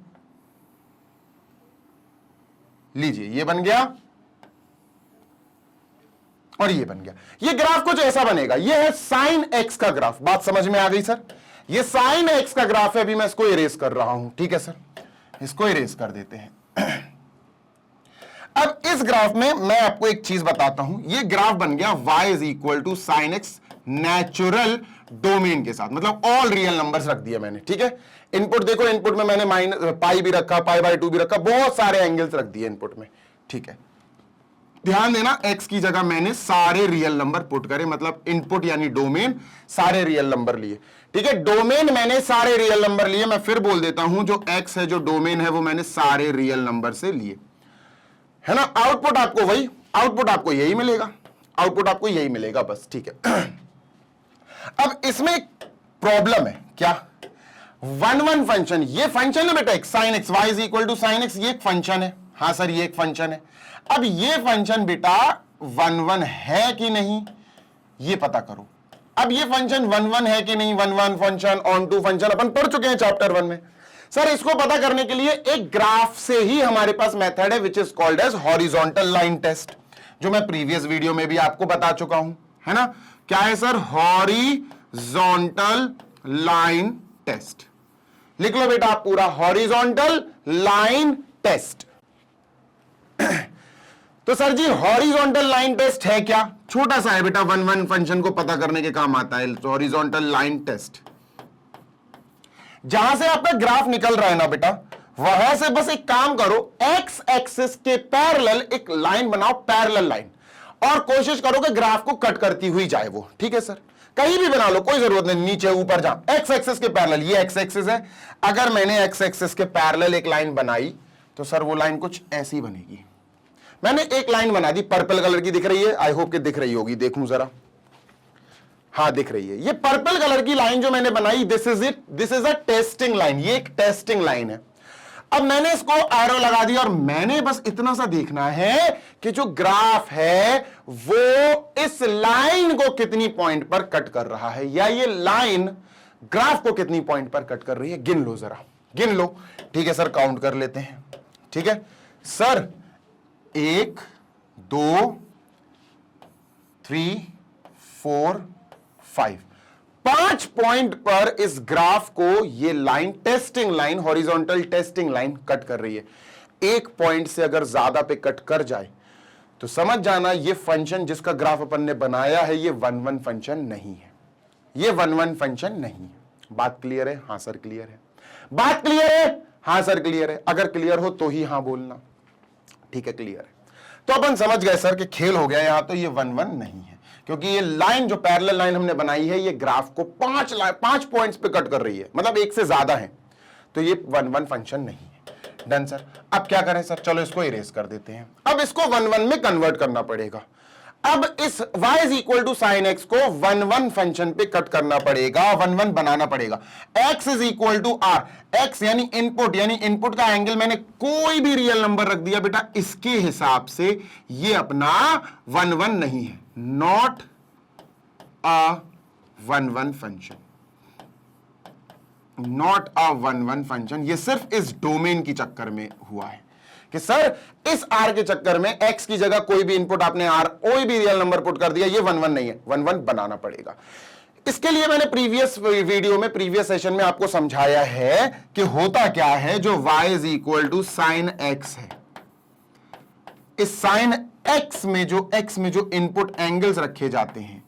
लीजिए ये बन गया और ये बन गया, ये ग्राफ कुछ ऐसा बनेगा, ये है साइन एक्स का ग्राफ, बात समझ में आ गई सर, ये साइन एक्स का ग्राफ है, अभी मैं इसको इरेज कर रहा हूं, ठीक है सर, इसको इरेज कर देते हैं। अब इस ग्राफ में मैं आपको एक चीज बताता हूं, ये ग्राफ बन गया y is equal to sine x natural domain के साथ, मतलब ऑल रियल नंबर्स रख दिया मैंने, ठीक है, इनपुट देखो, इनपुट में मैंने माइनस पाई भी रखा, पाई बाय 2 भी रखा, बहुत सारे एंगल्स रख दिए इनपुट में, ठीक है, ध्यान देना x की जगह मैंने सारे रियल नंबर पुट करे, मतलब इनपुट यानी डोमेन सारे रियल नंबर लिए, ठीक है, डोमेन मैंने सारे रियल नंबर लिए, मैं फिर बोल देता हूं जो x है, जो डोमेन है, वो मैंने सारे रियल नंबर से लिए, है ना, आउटपुट आपको वही, आउटपुट आपको यही मिलेगा, आउटपुट आपको यही मिलेगा बस, ठीक है। अब इसमें एक प्रॉब्लम है, क्या, 1 फंक्शन, ये फंक्शन है बेटा एक sine x, y is equal to sine x, ये एक फंक्शन है, हाँ सर ये एक फंक्शन है, अब ये फंक्शन बेटा 1 है कि नहीं ये पता करो, अब ये फंक्शन 1 है कि नहीं, 1 फंक्शन, ऑन टू फंक्शन अपन पढ़ चुके हैं चैप्टर 1 में, सर इसको पता करने के लिए एक ग्राफ से ही हमारे पास मेथड है which is called as horizontal line test, जो मैं प्रीवियस वीडियो में भी आपको बता चुका हूं, है ना, क्या है सर, हॉरिजॉन्टल लाइन टेस्ट, लिख लो बेटा आप पूरा, हॉरिजॉन्टल लाइन टेस्ट। तो सर जी हॉरिजॉन्टल लाइन टेस्ट है क्या, छोटा सा है बेटा, 1 फंक्शन को पता करने के काम आता है हॉरिजॉन्टल लाइन टेस्ट। जहां से आपका ग्राफ निकल रहा है ना बेटा, वहां से बस एक काम करो, एक्स एक्सिस के पैरेलल एक लाइन बनाओ, पैरेलल लाइन, और कोशिश करो कि ग्राफ को कट करती हुई जाए वो, ठीक है सर, कहीं भी बना लो, कोई जरूरत नहीं, नीचे ऊपर जहां एक्स एक्सिस के पैरेलल, ये एक्स एक्सिस है, अगर मैंने एक्स एक्सिस के पैरेलल एक लाइन बनाई तो सर वो लाइन कुछ ऐसी बनेगी। मैंने एक लाइन बना दी, पर्पल कलर की दिख रही है, आई होप कि दिख रही होगी, देखूं जरा, हाँ दिख रही है, ये पर्पल कलर की लाइन जो मैंने बनाई, this is it, this is a testing line, ये एक टेस्टिंग लाइन है। अब मैंने इसको एरो लगा दिया और मैंने बस इतना सा देखना है कि जो ग्राफ है वो इस लाइन को कितनी पॉइंट पर कट कर रहा है, या ये लाइन ग्राफ को कितनी पॉइंट पर कट कर रही है। गिन लो जरा, गिन लो। ठीक है सर, काउंट कर लेते हैं। ठीक है सर, 1 2 3 4 5, 5 पॉइंट पर इस ग्राफ को ये line, testing line, horizontal testing line cut कर रही है। एक पॉइंट से अगर ज्यादा पे कट कर जाए तो समझ जाना ये फंक्शन जिसका ग्राफ अपन ने बनाया है ये 1 1 फंक्शन नहीं है, ये 1 1 फंक्शन नहीं है। बात क्लियर है? हाँ सर क्लियर है। बात क्लियर है? हाँ सर क्लियर है। अगर क्लियर हो तो ही हाँ बोलना। ठीक है, क्लियर है। तो अपन समझ गए सर कि खेल हो गया यहां, तो ये 1 1 नहीं है, क्योंकि ये लाइन जो पैरेलल लाइन हमने बनाई है ये ग्राफ को 5 पॉइंट्स पे कट कर रही है, मतलब एक से ज्यादा है, तो ये 1 1 फंक्शन नहीं है। Done sir. अब क्या करें सर? चलो इसको इरेज कर देते हैं। अब इसको 1 1 में कन्वर्ट करना पड़ेगा। अब इस y is equal to sine x को 1 1 फंक्शन पे कट करना पड़ेगा, 1 1 बनाना पड़ेगा। x is equal to R, x यानी इनपुट का एंगल मैंने कोई भी रियल नंबर रख दिया बेटा, इसके हिसाब से ये अपना 1 1 नहीं है, not a 1 1 function, not a 1 1 function. ये सिर्फ इस डोमेन की चक्कर में हुआ है कि सर इस आर के चक्कर में एक्स की जगह कोई भी इनपुट आपने आर, कोई भी रियल नंबर पुट कर दिया, ये 1 1 नहीं है, 1 1 बनाना पड़ेगा। इसके लिए मैंने प्रीवियस वीडियो में, प्रीवियस सेशन में आपको समझाया है कि होता क्या है। जो y is equal to sine x है, इस साइन एक्स में जो इनपुट एंगल्स रखे जाते हैं,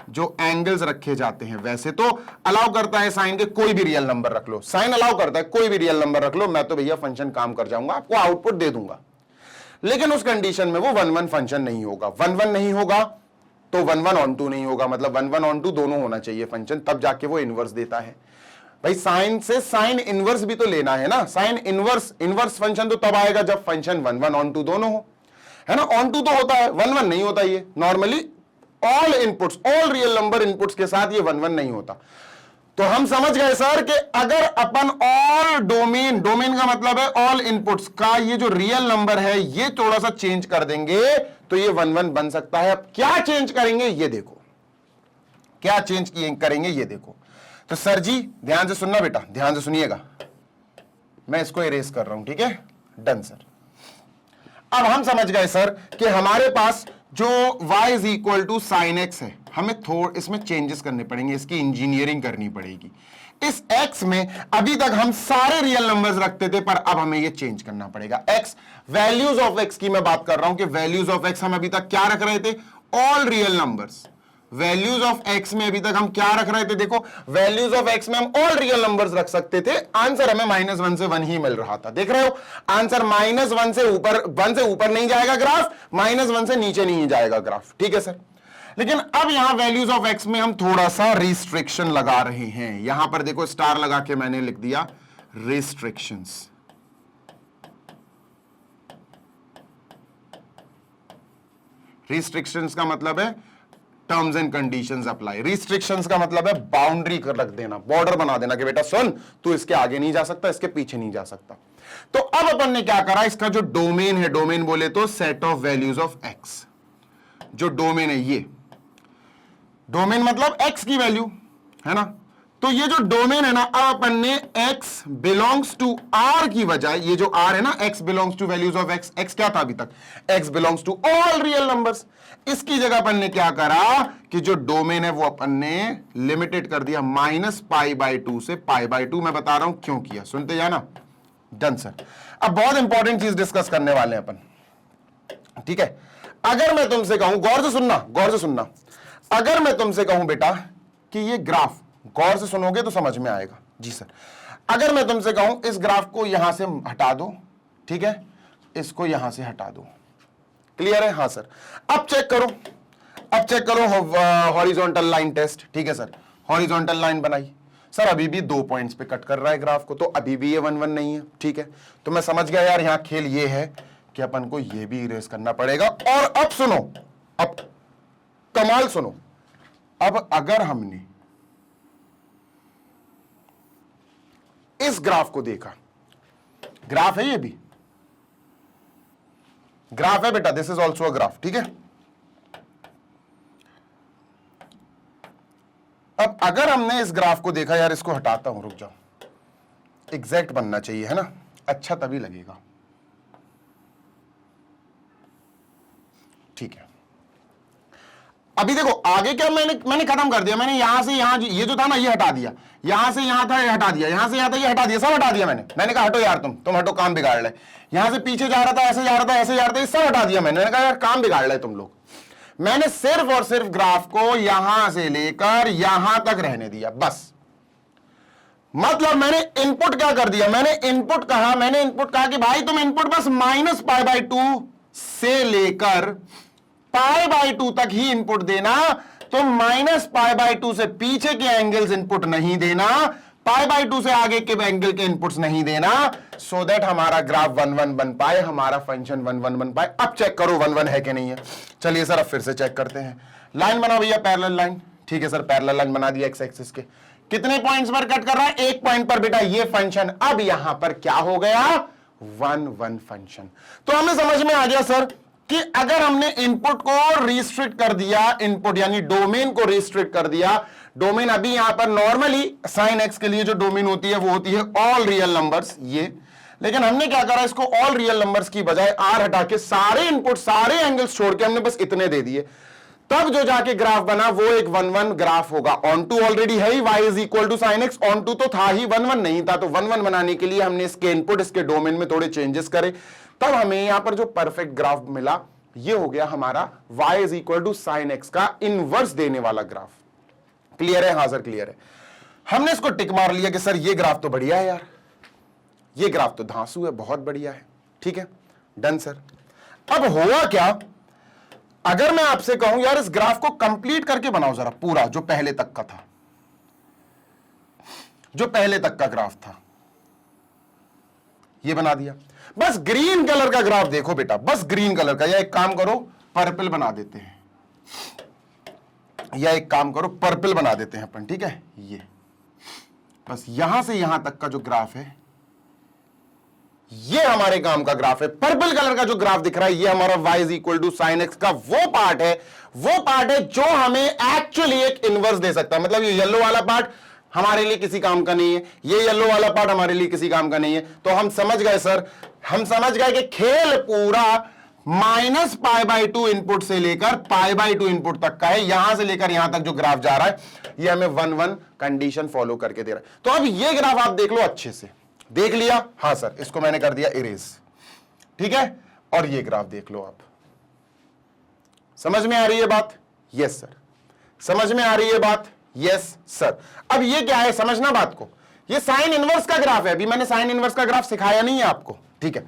जो एंगल्स रखे जाते हैं, वैसे तो अलाउ करता है साइन के कोई भी रियल नंबर रख लो, साइन अलाउ करता है कोई भी रियल नंबर रख लो, मैं तो भैया फंक्शन काम कर जाऊंगा, आपको आउटपुट दे दूंगा। लेकिन उस कंडीशन में वो 1 1 फंक्शन नहीं होगा। 1 1 नहीं होगा तो 1 1 ऑन 2 नहीं होगा, मतलब 1 1 ऑन 2 दोनों होना चाहिए फंक्शन, तब जाके वो इनवर्स देता है। भाई साइन से साइन इनवर्स भी तो लेना है ना, साइन इनवर्स फंक्शन तो तब आएगा जब फंक्शन 1 1 ऑन 2 दोनों हो, है ना। ऑन 2 तो होता है, 1 1 नहीं होता। ये normally all inputs, all real number inputs के साथ ये 1 1 नहीं होता। तो हम समझ गए सर कि अगर अपन ऑल डोमेन का मतलब है ऑल इनपुट्स का ये जो रियल नंबर है ये थोड़ा सा चेंज कर देंगे तो ये 1 1 बन सकता है। अब क्या चेंज करेंगे ये देखो, क्या चेंज करेंगे ये देखो। तो सर जी ध्यान से सुनना बेटा, ध्यान से सुनिएगा, मैं इसको इरेज कर रहा हूं, ठीक है। Done sir. अब हम समझ गए सर कि हमारे पास जो y is equal to sine x है, हमें थोड़ा इसमें चेंजेस करने पड़ेंगे, इसकी इंजीनियरिंग करनी पड़ेगी। इस x में अभी तक हम सारे रियल नंबर्स रखते थे, पर अब हमें ये चेंज करना पड़ेगा। x, वैल्यूज ऑफ x की मैं बात कर रहा हूं कि वैल्यूज ऑफ x हम अभी तक क्या रख रहे थे? All real numbers. Values of x में अभी तक हम क्या रख रहे थे? देखो वैल्यूज ऑफ x में हम ऑल रियल नंबर्स रख सकते थे, आंसर हमें -1 से 1 ही मिल रहा था। देख रहे हो, आंसर -1 से ऊपर नहीं जाएगा ग्राफ, -1 से नीचे नहीं जाएगा ग्राफ, ठीक है सर। लेकिन अब यहां वैल्यूज ऑफ x में हम थोड़ा सा रिस्ट्रिक्शन लगा रहे हैं। यहां पर देखो स्टार लगा के मैंने लिख दिया रिस्ट्रिक्शंस। रिस्ट्रिक्शंस का मतलब है terms and conditions apply. Restrictions का मतलब है बाउंड्री कर रख देना, बॉर्डर बना देना कि बेटा सुन, तू इसके आगे नहीं जा सकता, इसके पीछे नहीं जा सकता। तो अब अपन ने क्या करा, इसका जो डोमेन है, डोमेन बोले तो set of values of x, जो डोमेन है ये डोमेन मतलब x की वैल्यू है ना। तो ये जो डोमेन है ना, अब अपन ने x बिलोंग्स टू r की बजाय, ये जो r है ना, x belongs to values of x, x क्या था अभी तक? x belongs to all real numbers. इसकी जगह अपन ने क्या करा कि जो डोमेन है वो अपन ने लिमिटेड कर दिया -π/2 से π/2। मैं बता रहा हूं क्यों किया, सुनते जाना। Done sir. अब बहुत इंपॉर्टेंट चीज डिस्कस करने वाले हैं अपन, ठीक है। अगर मैं तुमसे कहूं, गौर से सुनना, अगर मैं तुमसे कहूं बेटा कि ये ग्राफ, गौर से सुनोगे तो समझ में आएगा। जी सर। अगर मैं तुमसे कहूं इस ग्राफ को यहां से हटा दो, ठीक है, इसको यहां से हटा दो, क्लियर है? हाँ सर। अब चेक करो हॉरिजॉन्टल लाइन टेस्ट, ठीक है सर। हॉरिजॉन्टल लाइन बनाई सर, अभी भी 2 पॉइंट्स पे कट कर रहा है ग्राफ को, तो अभी भी ये 1 1 नहीं है, ठीक है। तो मैं समझ गया यार, यहां खेल ये है कि अपन को ये भी इरेज करना पड़ेगा। और अब सुनो, अब कमाल सुनो, अब अगर हमने इस ग्राफ को देखा, ग्राफ है ये भी ग्राफ है बेटा, this is also a graph, ठीक है। अब अगर हमने इस ग्राफ को देखा, यार इसको हटाता हूं, रुक जाओ, एग्जैक्ट बनना चाहिए है ना, अच्छा तभी लगेगा, ठीक है। अभी देखो आगे क्या मैंने खत्म कर दिया, मैंने यहां से यहां ये जो था ना ये हटा दिया, यहां से यहां था ये हटा दिया, यहां से यहां था ये हटा दिया, सब हटा दिया मैंने कहा हटो यार तुम हटो, काम बिगाड़ ले। यहां से पीछे जा रहा था, ऐसे जा रहा था, ऐसे जा रहा था, ये सब हटा दिया मैंने कहा यार काम बिगाड़ ले तुम लोग। मैंने सिर्फ और सिर्फ ग्राफ को यहां से लेकर यहां तक रहने दिया, बस। मतलब मैंने इनपुट क्या कर दिया, मैंने इनपुट कहा कि भाई तुम इनपुट बस -π/2 से लेकर π/2 तक ही इनपुट देना, तुम -π/2 से पीछे के एंगल्स इनपुट नहीं देना, π/2 से आगे के एंगल के इनपुट्स नहीं देना, सो दैट हमारा ग्राफ 1 1 बन पाए, हमारा फंक्शन 1 1 बन पाए। अब चेक करो 1 1 है कि नहीं है। चलिए सर अब फिर से चेक करते हैं। लाइन बनाओ भैया, पैरेलल लाइन, ठीक है सर, पैरेलल लाइन बना दिया एक्स एक्सिस के। कितने पॉइंट्स पर कट कर रहा है? एक पॉइंट पर बेटा ये फंक्शन। अब यहां पर क्या हो गया? 1 1 फंक्शन। तो हमें समझ में आ गया सर कि अगर हमने इनपुट को रिस्ट्रिक्ट कर दिया, इनपुट यानी डोमेन को रिस्ट्रिक्ट कर दिया, डोमेन अभी यहां पर नॉर्मली साइन एक्स के लिए जो डोमेन होती है वो होती है ऑल रियल नंबर्स, ये, लेकिन हमने क्या करा, इसको ऑल रियल नंबर्स की बजाय आर हटा के सारे इनपुट सारे एंगल्स छोड़ के हमने बस इतने दे दिए, तब जो जाके ग्राफ बना वो एक 1 1 ग्राफ होगा। ऑन टू ऑलरेडी है ही, y is equal to sine x, onto तो था ही, 1 1 नहीं था, तो 1 1 बनाने के लिए हमने इसके इनपुट इसके डोमेन में थोड़े चेंजेस करे, तब हमें यहां पर जो परफेक्ट ग्राफ मिला ये हो गया हमारा y is equal to sine x का इनवर्स देने वाला ग्राफ। क्लियर है? हाँ सर क्लियर है। हमने इसको टिक मार लिया कि सर ये ग्राफ तो बढ़िया है यार, ये ग्राफ तो धांसू है, बहुत बढ़िया है, ठीक है, डन सर। अब हुआ क्या, अगर मैं आपसे कहूं यार इस ग्राफ को कंप्लीट करके बनाओ जरा पूरा, जो पहले तक का था, जो पहले तक का ग्राफ था, ये बना दिया। बस ग्रीन कलर का ग्राफ देखो बेटा, बस ग्रीन कलर का, या एक काम करो पर्पल बना देते हैं, या एक काम करो पर्पल बना देते हैं अपन, ठीक है, ये बस यहां से यहां तक का जो ग्राफ है ये हमारे काम का ग्राफ है। पर्पल कलर का जो ग्राफ दिख रहा है ये हमारा y is equal to sine x का वो पार्ट है जो हमें एक्चुअली एक इनवर्स दे सकता है। मतलब ये येलो वाला पार्ट हमारे लिए किसी काम का नहीं है, ये येलो वाला पार्ट हमारे लिए किसी काम का नहीं है। तो हम समझ गए सर, हम समझ गए कि खेल पूरा -π/2 इनपुट से लेकर π/2 इनपुट तक का है। यहां से लेकर यहां तक जो ग्राफ जा रहा है ये हमें 1 1 कंडीशन फॉलो करके दे रहा है। तो अब ये ग्राफ आप देख लो, अच्छे से देख लिया? हाँ सर, इसको मैंने कर दिया इरेज, ठीक है। और ये ग्राफ देख लो आप, समझ में आ रही है बात? यस सर, समझ में आ रही है बात? Yes sir. अब ये क्या है, समझना बात को, ये साइन इनवर्स का ग्राफ है। अभी मैंने साइन इनवर्स का ग्राफ सिखाया नहीं है आपको, ठीक है।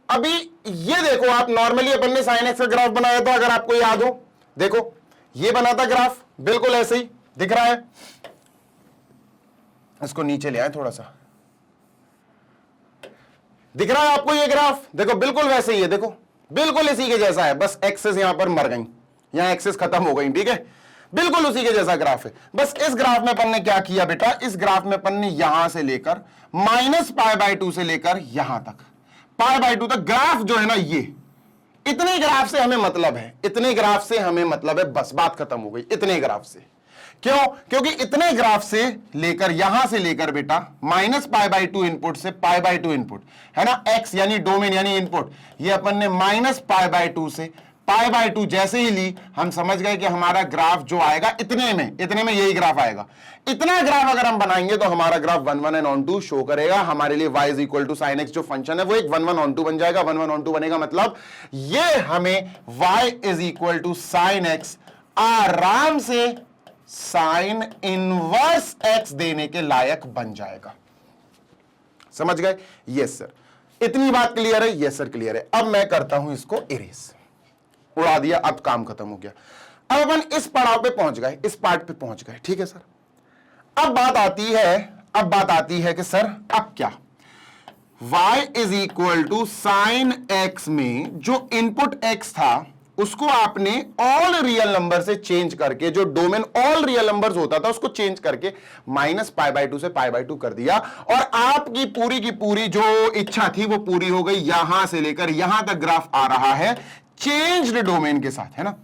अभी ये देखो आप, नॉर्मली अपन ने साइन एक्स का ग्राफ बनाया था, अगर आपको याद हो, देखो ये बना था ग्राफ, बिल्कुल ऐसे ही दिख रहा है। इसको नीचे ले आए थोड़ा सा, दिख रहा है आपको ये ग्राफ? देखो बिल्कुल वैसे ही है, देखो बिल्कुल इसी के जैसा है, बस एक्सेस यहां पर मर गई, यहां एक्सेस खत्म हो गई, ठीक है, बिल्कुल उसी के जैसा ग्राफ है। बस इस ग्राफ में अपन ने क्या किया बेटा, इस ग्राफ में अपन ने यहां से लेकर -π/2 से लेकर यहां तक π/2 तक ग्राफ जो है ना, ये इतने ग्राफ से हमें मतलब है, इतने ग्राफ से हमें मतलब है, बस बात खत्म हो गई इतने ग्राफ से। क्यों? क्योंकि इतने ग्राफ से लेकर यहां से लेकर बेटा -π/2 इनपुट से π/2 इनपुट है ना, x यानी डोमेन यानी इनपुट, ये अपन ने -π/2 से π/2 जैसे ही ली, हम समझ गए कि हमारा ग्राफ जो आएगा इतने में यही ग्राफ आएगा। इतना ग्राफ अगर हम बनाएंगे तो हमारा ग्राफ 1 1 and on 2 शो करेगा। हमारे लिए y is equal to sine x जो फंक्शन है वो एक 1 1 on 2 बन जाएगा। 1 1 on 2 बनेगा, मतलब ये हमें y is equal to sine x आराम से साइन इनवर्स x देने के लायक बन जाएगा। समझ गए? यस सर, इतनी बात क्लियर है? यस सर क्लियर है। अब मैं करता हूं इसको इरेज, उड़ा दिया, अब काम खत्म हो गया। अब अपन इस पड़ाव पे पहुंच गए, इस पार्ट पे पहुंच गए, ठीक है सर। अब बात आती है कि सर अब क्या, y is equal to sine x में जो इनपुट x था उसको आपने ऑल रियल नंबर से चेंज करके, जो डोमेन ऑल रियल नंबर्स होता था उसको चेंज करके -π/2 से π/2 कर दिया, और आपकी पूरी की पूरी जो इच्छा थी वो पूरी हो गई। यहां से लेकर यहां तक ग्राफ आ रहा है चेंज्ड डोमेन के साथ, है ना।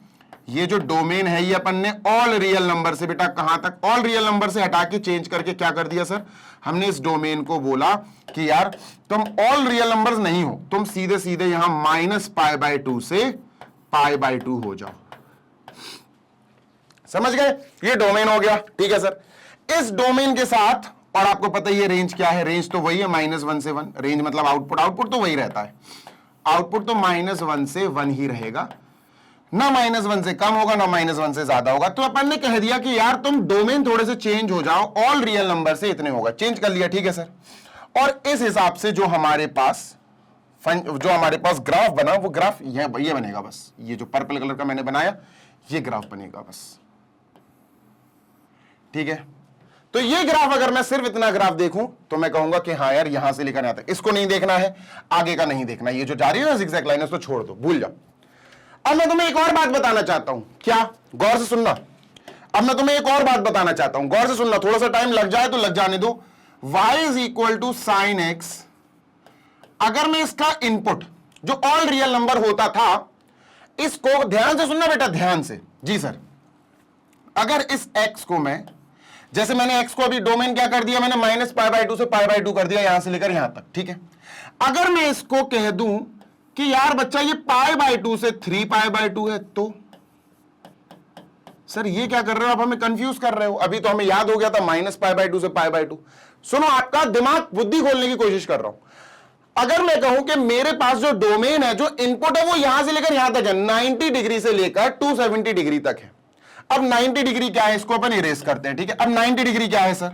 ये जो डोमेन है ये अपन ने ऑल रियल नंबर से, बेटा कहां तक, ऑल रियल नंबर से हटा के चेंज करके क्या कर दिया सर, हमने इस डोमेन को बोला कि यार तुम ऑल रियल नंबर्स नहीं हो, तुम सीधे सीधे यहां -π/2 से π/2 हो जाओ। समझ गए, ये डोमेन हो गया, ठीक है सर। इस डोमेन के साथ, और आपको पता ही है रेंज क्या है, रेंज तो वही है -1 से 1, रेंज मतलब आउटपुट, आउटपुट तो वही रहता है, आउटपुट तो -1 से 1 ही रहेगा, ना -1 से कम होगा ना -1 से ज्यादा होगा। तो अपन ने कह दिया कि यार तुम डोमेन थोड़े से चेंज हो जाओ, ऑल रियल नंबर से इतने होगा, चेंज कर लिया, ठीक है सर। और इस हिसाब से जो हमारे पास ग्राफ बना, वो ग्राफ ये बनेगा, बस ये जो पर्पल कलर का मैंने बनाया ये ग्राफ बनेगा बस, ठीक है। तो ये ग्राफ अगर मैं सिर्फ इतना ग्राफ देखूं तो मैं कहूंगा कि हाँ यार यहां से लेकर यहां तक, इसको नहीं देखना है, आगे का नहीं देखना, ये जो जा रही है ना zigzag लाइन उसको छोड़ दो, भूल जाओ। अब मैं तुम्हें एक और बात बताना चाहता हूं, क्या, गौर से सुनना। अब मैं तुम्हें एक और बात बताना चाहता हूं, गौर से सुनना, थोड़ा सा टाइम लग जाए तो लग जाने दो। y = sin x, अगर मैं इसका इनपुट जो ऑल रियल नंबर होता था, इसको ध्यान से सुनना बेटा, ध्यान से, जी सर। अगर इस x को मैं, जैसे मैंने x को अभी डोमेन क्या कर दिया, मैंने -π/2 से π/2 कर दिया, यहां से लेकर यहां तक, ठीक है। अगर मैं इसको कह दूं कि यार बच्चा ये π/2 से 3π/2 है, तो सर ये क्या कर रहे हो आप, हमें कंफ्यूज कर रहे हो। अभी तो हमें याद हो गया था -π/2 से π/2। सुनो, आपका दिमाग बुद्धि खोलने की कोशिश कर रहा हूं। अगर मैं कहूं कि मेरे पास जो डोमेन है, जो इनपुट है, वो यहां से लेकर यहां तक है, 90 डिग्री से लेकर 270 डिग्री तक है। अब 90 डिग्री क्या है, इसको अपन इरेज करते हैं, ठीक है। अब 90 डिग्री क्या है सर,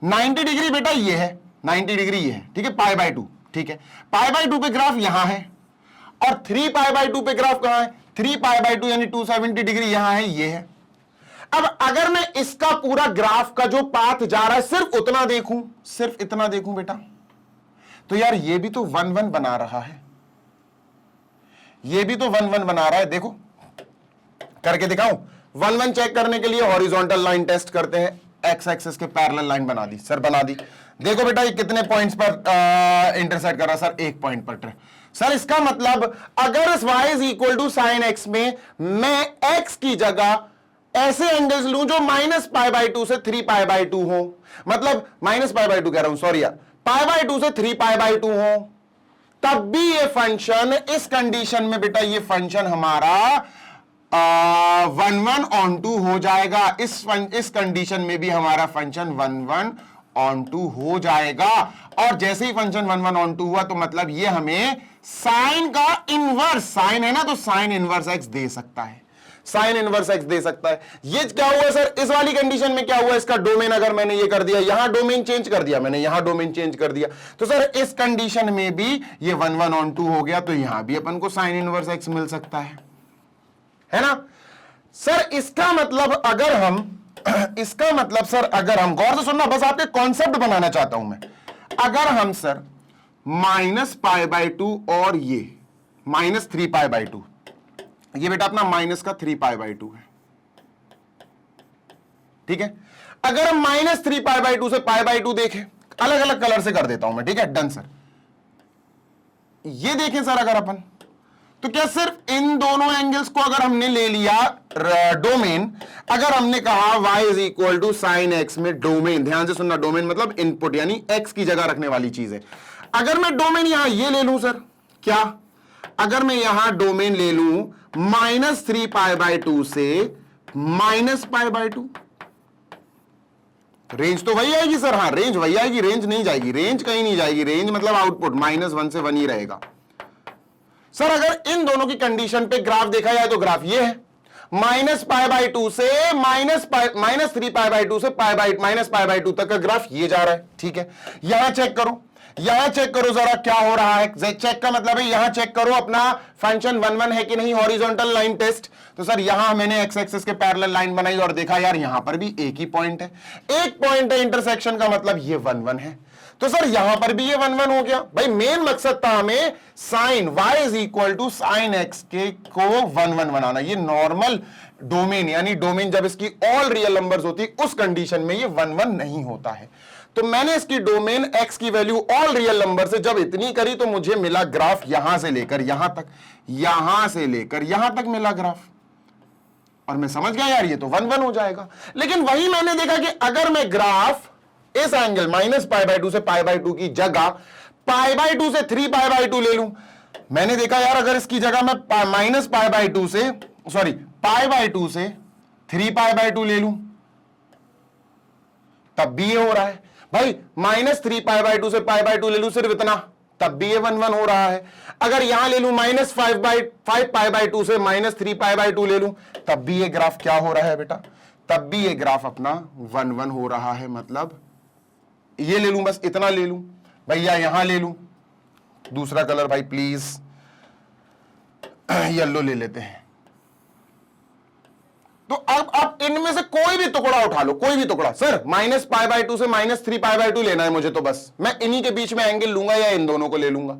90 डिग्री बेटा ये है, 90 डिग्री ये है, ठीक है, π/2, ठीक है। π/2 पे ग्राफ यहां है, और 3π/2 पे ग्राफ कहां है, 3π/2 यानी 270 डिग्री यहां है, ये है। अब अगर मैं इसका पूरा ग्राफ का जो पाथ जा रहा है सिर्फ उतना देखूं, सिर्फ इतना देखूं बेटा, तो यार ये भी तो 1 1 बना रहा है, ये भी तो 1 1 बना रहा है। देखो करके दिखाऊं, 1 1 चेक करने के लिए हॉरिजॉन्टल लाइन टेस्ट करते हैं, एक्स एक्सिस के पैरेलल लाइन बना दी सर, बना दी। देखो बेटा ये कितने पॉइंट्स पर इंटरसेक्ट कर रहा है सर, 1 पॉइंट पर। सर इसका मतलब अगर y = sin x में मैं x की जगह ऐसे एंगल्स लूं जो -π/2 से 3π/2 हो, मतलब -π/2 कह रहा हूं, सॉरी यार, π/2 से 3π/2 हो, तब भी ये फंक्शन, इस कंडीशन में बेटा ये फंक्शन हमारा 1 1 on 2 हो जाएगा। इस कंडीशन में भी हमारा फंक्शन 1 1 on 2 हो जाएगा। और जैसे ही फंक्शन 1 1 on 2 हुआ तो मतलब ये हमें साइन का इनवर्स, साइन है ना, तो साइन इनवर्स x दे सकता है, साइन इनवर्स x दे सकता है। ये क्या हुआ सर, इस वाली कंडीशन में क्या हुआ, इसका डोमेन अगर मैंने ये कर दिया, यहां डोमेन चेंज कर दिया मैंने, यहां डोमेन चेंज कर दिया, तो सर इस कंडीशन में भी ये 1 1 on 2 हो गया, तो यहां भी अपन को साइन इनवर्स x मिल सकता है ना सर। इसका मतलब अगर हम इसका मतलब सर, अगर हम, गौर से सुनना, बस आपके कॉन्सेप्ट बनाना चाहता हूं मैं, अगर हम सर -π/2 और ये -3π/2, ये बेटा अपना माइनस का 3π/2 है, ठीक है। अगर हम -3π/2 से π/2 देखें, अलग अलग कलर से कर देता हूं मैं, ठीक है, डन सर। ये देखें सर, अगर अपन, तो क्या सिर्फ इन दोनों एंगल्स को अगर हमने ले लिया डोमेन, अगर हमने कहा y = sin x में डोमेन, ध्यान से सुनना, डोमेन मतलब इनपुट यानी x की जगह रखने वाली चीज है। अगर मैं डोमेन यहां ये ले लूं सर, क्या, अगर मैं यहां डोमेन ले लूं -3π/2 से -π/2, रेंज तो वही आएगी सर, हाँ रेंज वही आएगी, रेंज नहीं जाएगी, रेंज कहीं नहीं जाएगी, रेंज मतलब आउटपुट -1 से 1 ही रहेगा सर। अगर इन दोनों की कंडीशन पे ग्राफ देखा जाए तो ग्राफ ये है, -π/2 से -3π/2 से -π/2 तक का ग्राफ ये जा रहा है, ठीक है। यहां चेक करो, यहां चेक करो जरा क्या हो रहा है, चेक का मतलब है यहां चेक करो अपना फंक्शन 1 1 है कि नहीं, हॉरिजॉन्टल लाइन टेस्ट। तो सर यहां मैंने एक्स एक्सिस के पैरेलल लाइन बनाई और देखा यार यहां पर भी एक ही पॉइंट है, एक पॉइंट है इंटरसेक्शन का, मतलब ये 1 1 है। तो सर यहां पर भी ये 1 1 हो गया। भाई मेन मकसद था हमें sine y is equal to sine x के को 1 1 बनाना। ये नॉर्मल डोमेन यानी डोमेन जब इसकी ऑल रियल नंबर्स होती उस कंडीशन में ये 1 1 नहीं होता है। तो मैंने इसकी डोमेन x की वैल्यू ऑल रियल नंबर से जब इतनी करी तो मुझे मिला ग्राफ यहां से लेकर यहां तक, यहां से लेकर यहां तक मिला ग्राफ। और मैं समझ गया यार ये तो 1 1 हो जाएगा। लेकिन वही मैंने देखा कि अगर मैं ग्राफ इस एंगल -π/2 से π/2 की जगह π/2 से 3π/2 ले लूं, मैंने देखा यार अगर इसकी जगह मैं -π/2 से π/2 से 3π/2 ले लूं तब भी ये हो रहा है। भाई -3π/2 से π/2 ले लूं सिर्फ इतना, तब भी ये 1 1 हो रहा है। अगर यहां ले लूं -5π/2 से -3π/2 ले लूं तब भी ये ग्राफ क्या हो रहा है बेटा, तब भी ये ग्राफ अपना 1 1 हो रहा है। मतलब ये ले लूं, बस इतना ले लूं भैया, यहां ले लूं दूसरा कलर भाई प्लीज, येलो ले लेते हैं। तो अब आप इनमें से कोई भी टुकड़ा उठा लो, कोई भी टुकड़ा। सर -π/2 से -3π/2 लेना है मुझे, तो बस मैं इन्हीं के बीच में एंगल लूंगा या इन दोनों को ले लूंगा।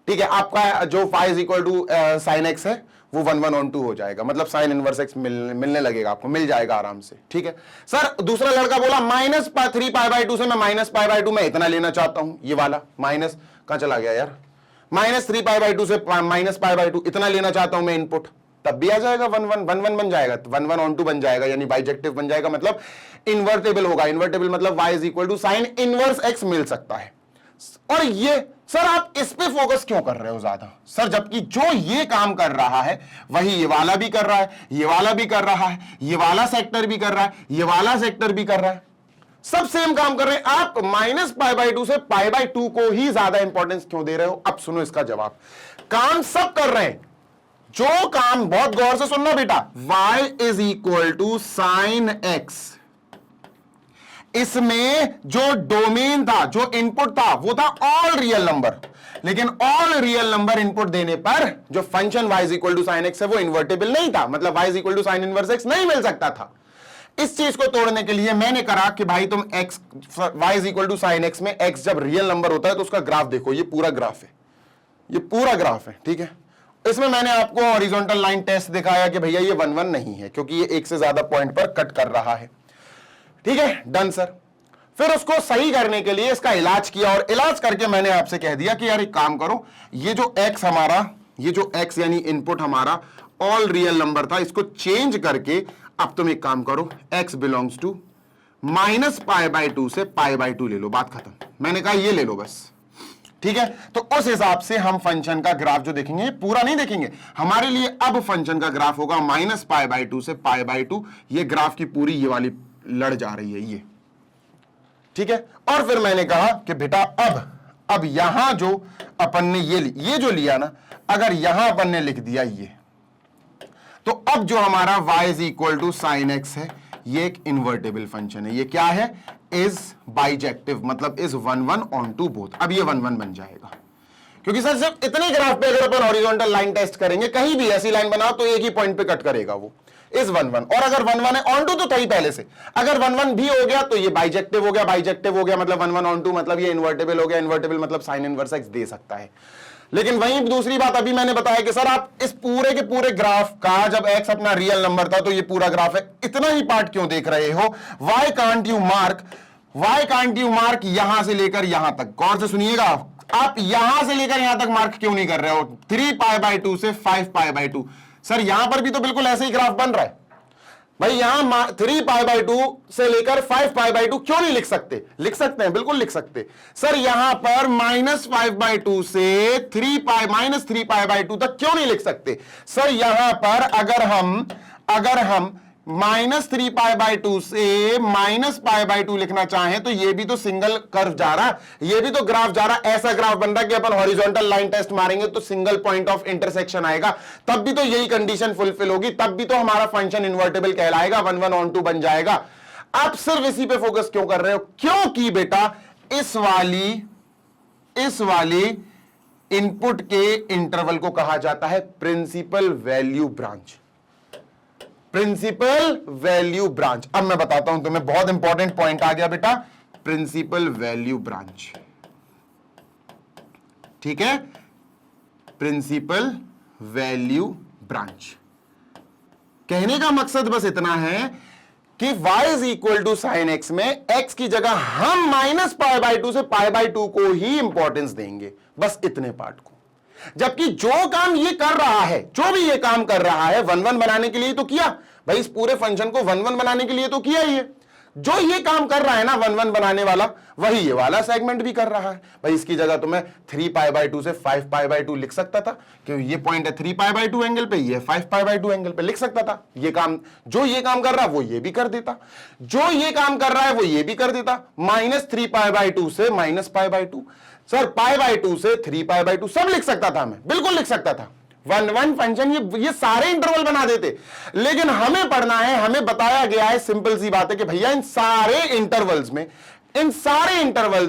ठीक है, आपका जो φ is equal to sine x है वो 1 1 on 2 हो जाएगा। मतलब साइन इनवर्स एक्स मिलने लगेगा, आपको मिल जाएगा आराम से। ठीक है सर, दूसरा लड़का बोला -3π/2 से मैं -π/2 में इतना लेना चाहता हूं, ये वाला माइनस कहां चला गया यार, -3π/2 से -π/2 इतना लेना चाहता हूं मैं इनपुट, तब भी आ जाएगा 1 1 1 1 बन जाएगा, 1 1 on 2 बन जाएगा, यानी बाइजेक्टिव बन जाएगा। मतलब इन्वर्टेबल होगा। इन्वर्टेबल मतलब y is equal to sine inverse x मिल सकता है। और ये सर आप इस पे फोकस क्यों कर रहे हो ज्यादा सर, जबकि जो ये काम कर रहा है वही ये वाला भी कर रहा है, ये वाला भी कर रहा है, ये वाला सेक्टर भी कर रहा है, ये वाला सेक्टर भी कर रहा है, सब सेम काम कर रहे हैं। आप -π/2 से π/2 को ही ज्यादा इंपॉर्टेंस क्यों दे रहे हो? अब सुनो इसका जवाब। काम सब कर रहे हैं, जो काम, बहुत गौर से सुनना बेटा, y is equal to sine x, इसमें जो डोमेन था, जो इनपुट था वो था ऑल रियल नंबर, लेकिन ऑल रियल नंबर इनपुट देने पर जो function y is equal to sine x है वो इन्वर्टेबल नहीं था। मतलब y is equal to sine inverse x नहीं मिल सकता था। इस चीज को तोड़ने के लिए मैंने कहा कि भाई तुम x y is equal to sine x में x जब रियल नंबर होता है तो उसका ग्राफ देखो, ये पूरा ग्राफ है, ये पूरा ग्राफ है। ठीक है, इसमें मैंने आपको हॉरिजॉन्टल लाइन टेस्ट दिखाया कि भैया ये 1 1 नहीं है, क्योंकि ये एक से ज्यादा पॉइंट पर कट कर रहा है। ठीक है, डन सर। फिर उसको सही करने के लिए इसका इलाज किया, और इलाज करके मैंने आपसे कह दिया कि यार एक काम करो, ये जो x हमारा, ये जो x यानी इनपुट हमारा ऑल रियल नंबर था, इसको चेंज करके अब तुम एक काम करो, x बिलोंग्स टू -π/2 से π/2 ले लो, बात खत्म। मैंने कहा ये ले लो बस। ठीक है, तो उस हिसाब से हम फंक्शन का ग्राफ जो देखेंगे, पूरा नहीं देखेंगे, हमारे लिए अब फंक्शन का ग्राफ होगा -π/2 से π/2। ये ग्राफ की पूरी ये वाली लड़ जा रही है ये। ठीक है, और फिर मैंने कहा कि बेटा अब यहां जो अपन ने ये जो लिया ना, अगर यहां अपन ने लिख दिया ये, तो अब जो हमारा y is equal to sine x है, ये एक इन्वर्टेबल फंक्शन है। ये क्या है? इज बाइजेक्टिव, मतलब इज 1 1 on 2 बोथ। अब ये 1 1 बन जाएगा, क्योंकि सर सिर्फ इतने ग्राफ पे अगर अपन हॉरिजॉन्टल लाइन टेस्ट करेंगे, कहीं भी ऐसी लाइन बनाओ तो एक ही पॉइंट पे कट करेगा वो, इज 1 1। और अगर 1 1 है on 2 तो था ही पहले से, अगर 1 1 भी हो गया तो ये बाइजेक्टिव हो गया, बाइजेक्टिव हो गया मतलब 1 1 on 2 मतलब ये इन्वर्टेबल हो गया, इन्वर्टेबल मतलब साइन इनवर्स एक्स दे सकता है। लेकिन वहीं दूसरी बात अभी मैंने बताया कि सर आप इस पूरे के पूरे ग्राफ का, जब x अपना रियल नंबर था तो ये पूरा ग्राफ है, इतना ही पार्ट क्यों देख रहे हो? वाई कांट यू मार्क यहां से लेकर यहां तक? गौर से सुनिएगा, आप यहां से लेकर यहां तक मार्क क्यों नहीं कर रहे हो? 3π/2 से 5π/2। सर यहां पर भी तो बिल्कुल ऐसे ही ग्राफ बन रहा है भाई, यहां 3π/2 से लेकर 5π/2 क्यों नहीं लिख सकते? लिख सकते हैं, बिल्कुल लिख सकते। सर यहां पर -5/2 से -3π/2 तक क्यों नहीं लिख सकते? सर यहां पर अगर हम -3π/2 से -π/2 लिखना चाहें तो ये भी तो सिंगल कर्व जा रहा, ये भी तो ग्राफ जा रहा, ऐसा ग्राफ बन रहा कि अपन हॉरिजॉन्टल लाइन टेस्ट मारेंगे तो सिंगल पॉइंट ऑफ इंटरसेक्शन आएगा, तब भी तो यही कंडीशन फुलफिल होगी, तब भी तो हमारा फंक्शन इन्वर्टेबल कहलाएगा, 1 1 on 2 बन जाएगा। आप सिर्फ इसी पे फोकस क्यों कर रहे हो? क्योंकि बेटा इस वाली इनपुट के इंटरवल को कहा जाता है principal value branch. Principal value branch. अब मैं बताता हूं तुम्हें, बहुत इंपॉर्टेंट पॉइंट आ गया बेटा, प्रिंसिपल वैल्यू ब्रांच। ठीक है, प्रिंसिपल वैल्यू ब्रांच। कहने का मकसद बस इतना है कि y is equal to sine x में x की जगह हम माइनस पाई बाई टू से पाई बाई टू को ही इंपॉर्टेंस देंगे, बस इतने पार्ट को। जबकि जो काम ये कर रहा है, जो भी ये काम कर रहा है, 1 1 बनाने के लिए तो किया भाई, इस पूरे फंक्शन को 1 1 बनाने के लिए तो किया ही है। जो ये काम कर रहा है ना 1 1 बनाने वाला, वही ये वाला सेगमेंट भी कर रहा है। भाई इसकी जगह तो मैं 3 पाई बाई टू से 5 पाई बाई टू लिख सकता था, क्योंकि ये पॉइंट है 3 पाई बाई टू एंगल पे, ये 5 पाई बाई टू एंगल पे लिख सकता था। ये काम, जो ये काम कर रहा है वो ये भी कर देता, जो ये काम कर रहा है वो ये भी कर देता। -3 पाई बाई टू से minus pi by to, sir pi by two से 3 पाई बाई टू, सब लिख सकता था मैं, बिल्कुल लिख सकता था। 1 1 फंक्शन ये सारे इंटरवल बना देते, लेकिन हमें पढ़ना है, हमें बताया गया है, सिंपल सी बात है कि भैया इन सारे इंटरवल्स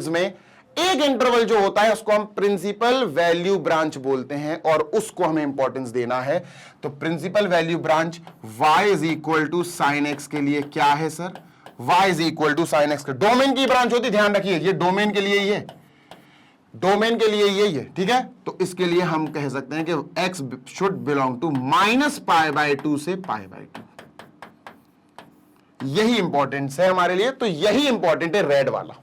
में एक इंटरवल जो होता है उसको हम प्रिंसिपल वैल्यू ब्रांच बोलते हैं, और उसको हमें इंपॉर्टेंस देना है। तो principal value branch y is equal to sine x के लिए क्या है sir? y is equal to sine x का डोमेन की ब्रांच होती, ध्यान रखिए, ये डोमेन के लिए ये डोमेन के लिए यही है। ठीक है, तो इसके लिए हम कह सकते हैं कि x should belong to minus pi by two से पाई बाई टू। यही इंपॉर्टेंट है हमारे लिए, तो यही इंपॉर्टेंट है रेड वाला,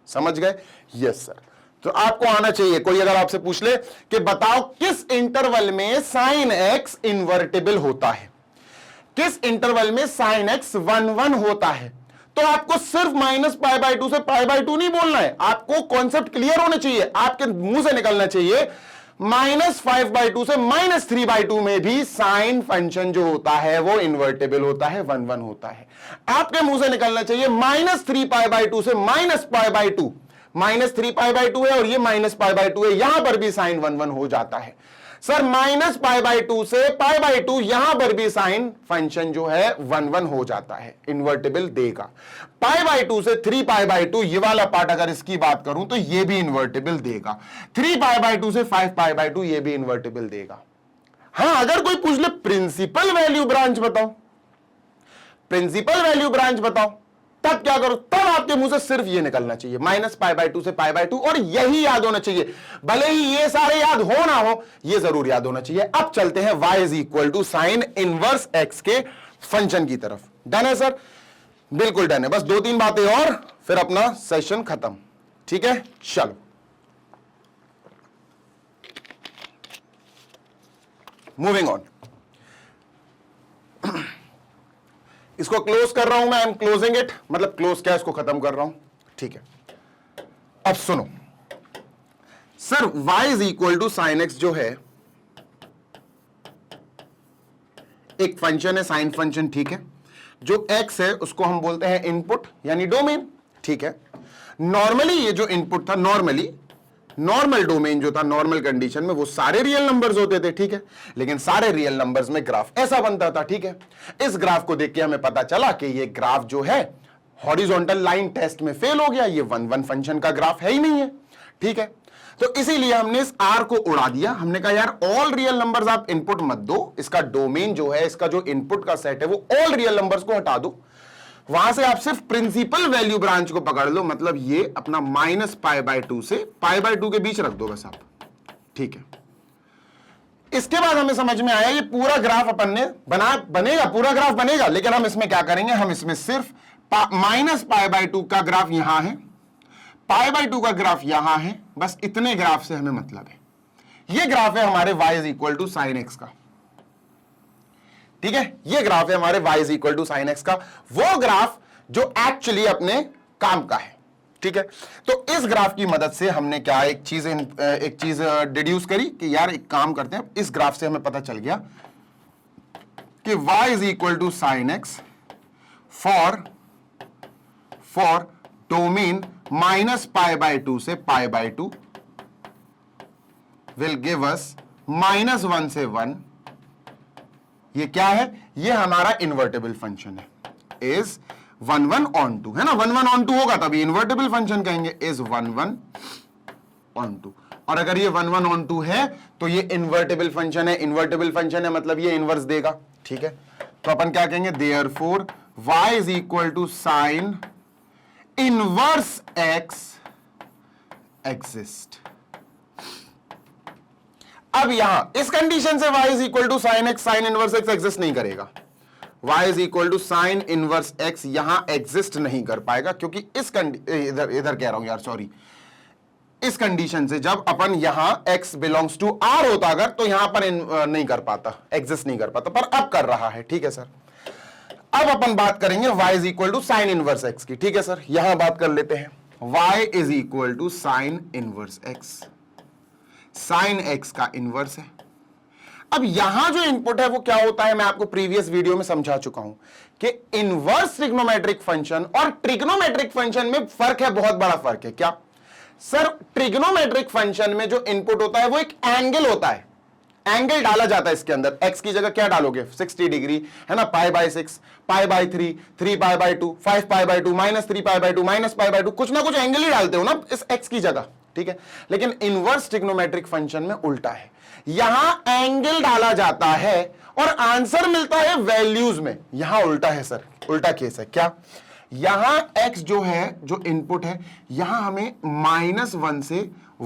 समझ गए? Yes sir. तो आपको आना चाहिए, कोई अगर आपसे पूछ ले कि बताओ किस इंटरवल में साइन एक्स इन्वर्टेबल होता है, किस इंटरवल में साइन एक्स 1 1 होता है, तो आपको सिर्फ माइनस पाई बाई टू से पाई बाई टू नहीं बोलना है, आपको कॉन्सेप्ट क्लियर होने चाहिए, आपके मुंह से निकलना चाहिए -5 बाई टू से -3 बाई टू में भी साइन फंक्शन जो होता है वो इन्वर्टेबल होता है, 1 1 होता है। आपके मुंह से निकलना चाहिए -3 पाई बाई टू से minus pi by to, -3 pi by to है और ये माइनस पाई बाई टू है, यहां पर भी साइन 1 1 हो जाता है। Sir minus pi by two से पाई बाई टू, यहां पर भी साइन फंक्शन जो है 1 1 हो जाता है, इन्वर्टेबल देगा। पाई बाई टू से 3 पाई बाई टू, ये वाला पार्ट अगर इसकी बात करूं तो ये भी इन्वर्टेबल देगा। 3 पाई बाई टू से 5 पाई बाई टू, ये भी इन्वर्टेबल देगा। हां, अगर कोई पूछ ले प्रिंसिपल वैल्यू ब्रांच बताओ, प्रिंसिपल वैल्यू ब्रांच बताओ, तब क्या करो? तब आपके मुंह से सिर्फ ये निकलना चाहिए, माइनस पाई बाई टू से पाई बाई टू, और यही याद होना चाहिए। भले ही ये सारे याद हो ना हो, ये जरूर याद होना चाहिए। अब चलते हैं y is equal to sine inverse x के फंक्शन की तरफ। डन है सर? बिल्कुल डन है, बस 2-3 बातें और फिर अपना सेशन खत्म। ठीक है, चलो मूविंग ऑन। इसको क्लोज कर रहा हूं मैं, आई एम क्लोजिंग इट, मतलब क्लोज क्या, इसको खत्म कर रहा हूं। ठीक है, अब सुनो sir, y is equal to sine x जो है एक फंक्शन है, साइन फंक्शन। ठीक है, जो x है उसको हम बोलते हैं इनपुट यानी डोमेन। ठीक है, नॉर्मली ये जो इनपुट था, नॉर्मल डोमेन जो था, नॉर्मल कंडीशन में वो सारे रियल नंबर्स होते थे। ठीक है, लेकिन सारे रियल नंबर्स में ग्राफ ऐसा बनता था। ठीक है, इस ग्राफ को देख के हमें पता चला कि ये ग्राफ जो है हॉरिजॉन्टल लाइन टेस्ट में फेल हो गया, ये 1 1 फंक्शन का ग्राफ है ही नहीं है। ठीक है, तो इसीलिए हमने इस आर को उड़ा दिया। हमने कहा यार ऑल रियल नंबर्स आप इनपुट मत दो, इसका डोमेन जो है, इसका जो इनपुट का सेट है वो ऑल रियल नंबर्स को हटा दो, वहां से आप सिर्फ प्रिंसिपल वैल्यू ब्रांच को पकड़ लो, मतलब ये अपना माइनस पाई बाई टू से पाई बाई टू के बीच रख दो बस आप। ठीक है, इसके बाद हमें समझ में आया ये पूरा ग्राफ अपन ने बनेगा, पूरा ग्राफ बनेगा, लेकिन हम इसमें क्या करेंगे, हम इसमें सिर्फ माइनस पाई बाई टू का ग्राफ यहां है, पाई बाई टू का ग्राफ यहां है, बस इतने ग्राफ से हमें मतलब है। ये ग्राफ है हमारे y is equal to sine x का। ठीक है, ये ग्राफ है हमारे y is equal to sine x का, वो ग्राफ जो एक्चुअली अपने काम का है। ठीक है, तो इस ग्राफ की मदद से हमने क्या एक चीज डिड्यूस करी कि यार एक काम करते हैं, इस ग्राफ से हमें पता चल गया कि y is equal to sine x for domain minus pi by two से pi by two will give us -1 से 1। ये क्या है? ये हमारा इन्वर्टेबल फंक्शन है, इज 1 1 ऑन 2 है ना, 1 1 ऑन 2 होगा तभी इन्वर्टेबल फंक्शन कहेंगे, इज 1 1 ऑन 2। और अगर ये 1 1 ऑन 2 है तो ये इन्वर्टेबल फंक्शन है, इन्वर्टेबल फंक्शन है मतलब ये इनवर्स देगा। ठीक है, तो अपन क्या कहेंगे, therefore y is equal to sine inverse x exist. अब यहां इस कंडीशन से y is equal to sine x, sine inverse x exist नहीं करेगा। y is equal to sine inverse x यहां एग्जिस्ट नहीं कर पाएगा, क्योंकि इस इधर कह रहा हूं यार, सॉरी, इस कंडीशन से जब अपन यहां x बिलोंग्स टू r होता अगर, तो यहां पर नहीं कर पाता, एग्जिस्ट नहीं कर पाता, पर अब कर रहा है। ठीक है सर, अब अपन बात करेंगे y is equal to sine inverse x की। ठीक है सर, यहां बात कर लेते हैं, y is equal to sine inverse x, sine x का इनवर्स है। अब यहां जो इनपुट है वो क्या होता है, मैं आपको प्रीवियस वीडियो में समझा चुका हूं कि इनवर्स ट्रिग्नोमेट्रिक फंक्शन और ट्रिग्नोमेट्रिक फंक्शन में फर्क है, बहुत बड़ा फर्क है। क्या सर? ट्रिग्नोमेट्रिक फंक्शन में जो इनपुट होता है वो एक एंगल होता है, एंगल डाला जाता है इसके अंदर। x की जगह क्या डालोगे? 60 डिग्री, है ना, π/6, π/3, 3π/2, 5π/2, -3π/2, -π/2, कुछ ना कुछ एंगल ही डालते हो ना इस x की जगह। ठीक है, लेकिन इनवर्स ट्रिग्नोमेट्रिक फंक्शन में उल्टा है, यहां एंगल डाला जाता है और आंसर मिलता है वैल्यूज में। यहां उल्टा है सर, उल्टा केस है। क्या? यहां x जो है, जो इनपुट है, यहां हमें -1 से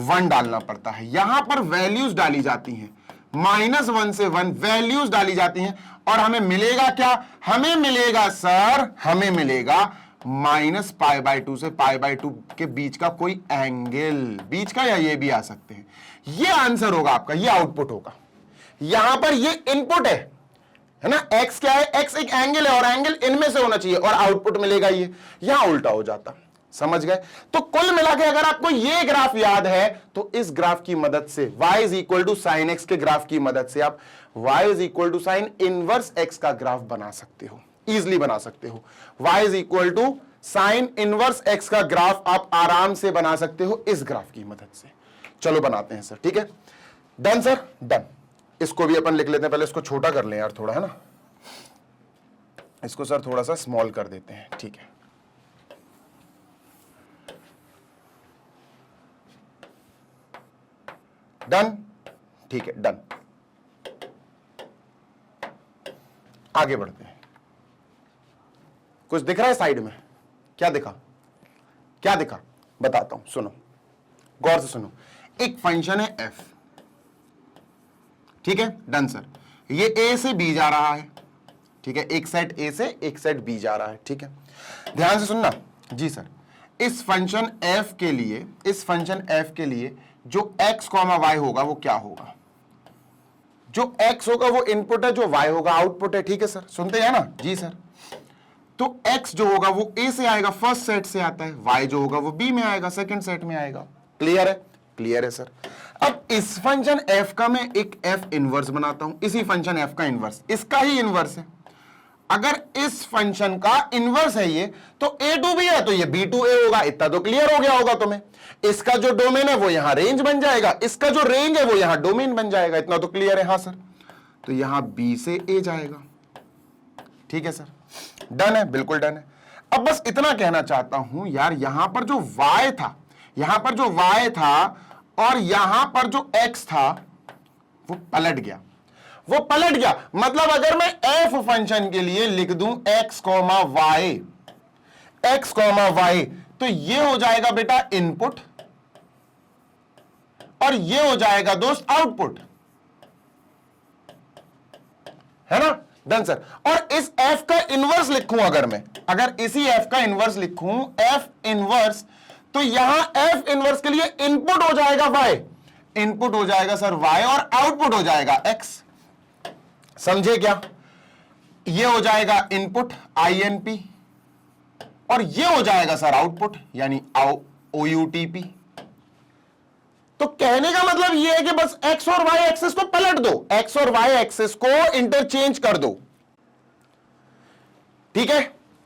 1 डालना पड़ता है, यहां पर वैल्यूज डाली जाती हैं, -1 से 1 वैल्यूज डाली जाती हैं, और हमें मिलेगा क्या? हमें मिलेगा सर, हमें मिलेगा -π/2 से π/2 के बीच का कोई एंगल, बीच का, या ये भी आ सकते हैं। ये आंसर होगा आपका, ये आउटपुट होगा। यहां पर ये इनपुट है ना, x क्या है? x एक एंगल है और एंगल इनमें से होना चाहिए, और आउटपुट मिलेगा ये। यहां उल्टा हो जाता, समझ गए? तो कुल मिला के अगर आपको ये ग्राफ याद है तो इस ग्राफ की मदद से y is equal to sine x के ग्राफ की मदद से आप y is equal to sine inverse x का ग्राफ बना सकते हो, इजिली बना सकते हो। y is equal to sine inverse x का ग्राफ आप आराम से बना सकते हो इस ग्राफ की मदद से। चलो बनाते हैं सर, ठीक है? Done sir, done. इसको भी अपन लिख लेते हैं, पहले इसको छोटा कर लें यार थोड़ा, है ना, इसको सर थोड़ा सा स्मॉल कर देते हैं। ठीक है, डन, ठीक है, डन। आगे बढ़ते हैं। कुछ दिख रहा है साइड में? क्या दिखा? क्या दिखा बताता हूं, सुनो, गौर से सुनो। एक फंक्शन है f, ठीक है, डन सर। ये a से b जा रहा है, ठीक है, एक सेट a से एक सेट b जा रहा है, ठीक है। ध्यान से सुनना जी सर। इस फंक्शन f के लिए, इस फंक्शन f के लिए जो x, y होगा वो क्या होगा? जो x होगा वो इनपुट है, जो y होगा आउटपुट है। ठीक है सर, सुनते हैं ना जी सर। तो x जो होगा वो a से आएगा, फर्स्ट सेट से आता है, y जो होगा वो b में आएगा, सेकंड सेट में आएगा। क्लियर है? क्लियर है सर। अब इस फंक्शन f का मैं एक f इनवर्स बनाता हूं, इसी फंक्शन f का इनवर्स, इसका ही इनवर्स है। अगर इस फंक्शन का इनवर्स है ये, तो a टू b है तो ये b टू a होगा। इतना तो क्लियर हो गया होगा तुम्हें। इसका जो डोमेन है वो यहां रेंज बन जाएगा, इसका जो रेंज है वो यहां डोमेन बन जाएगा। इतना तो क्लियर है? हाँ सर। तो यहां b से a जाएगा। ठीक है सर, डन है, बिल्कुल डन है। अब बस इतना कहना चाहता हूं यार, यहां पर जो y था, यहां पर जो y था और यहां पर जो x था वो पलट गया, वो पलट गया। मतलब अगर मैं f फंक्शन के लिए लिख दूं x, y, x, y, तो ये हो जाएगा बेटा इनपुट और ये हो जाएगा दोस्त आउटपुट, है ना? Done sir. और इस f का इनवर्स लिखूं अगर मैं, अगर इसी f का इनवर्स लिखूं, f इनवर्स, तो यहां f इनवर्स के लिए इनपुट हो जाएगा y, इनपुट हो जाएगा सर y और आउटपुट हो जाएगा x। समझे क्या? ये हो जाएगा इनपुट INP और ये हो जाएगा सर आउटपुट यानी OUTP। तो कहने का मतलब ये है कि बस x और y एक्सिस को पलट दो, x और y एक्सिस को इंटरचेंज कर दो। ठीक है,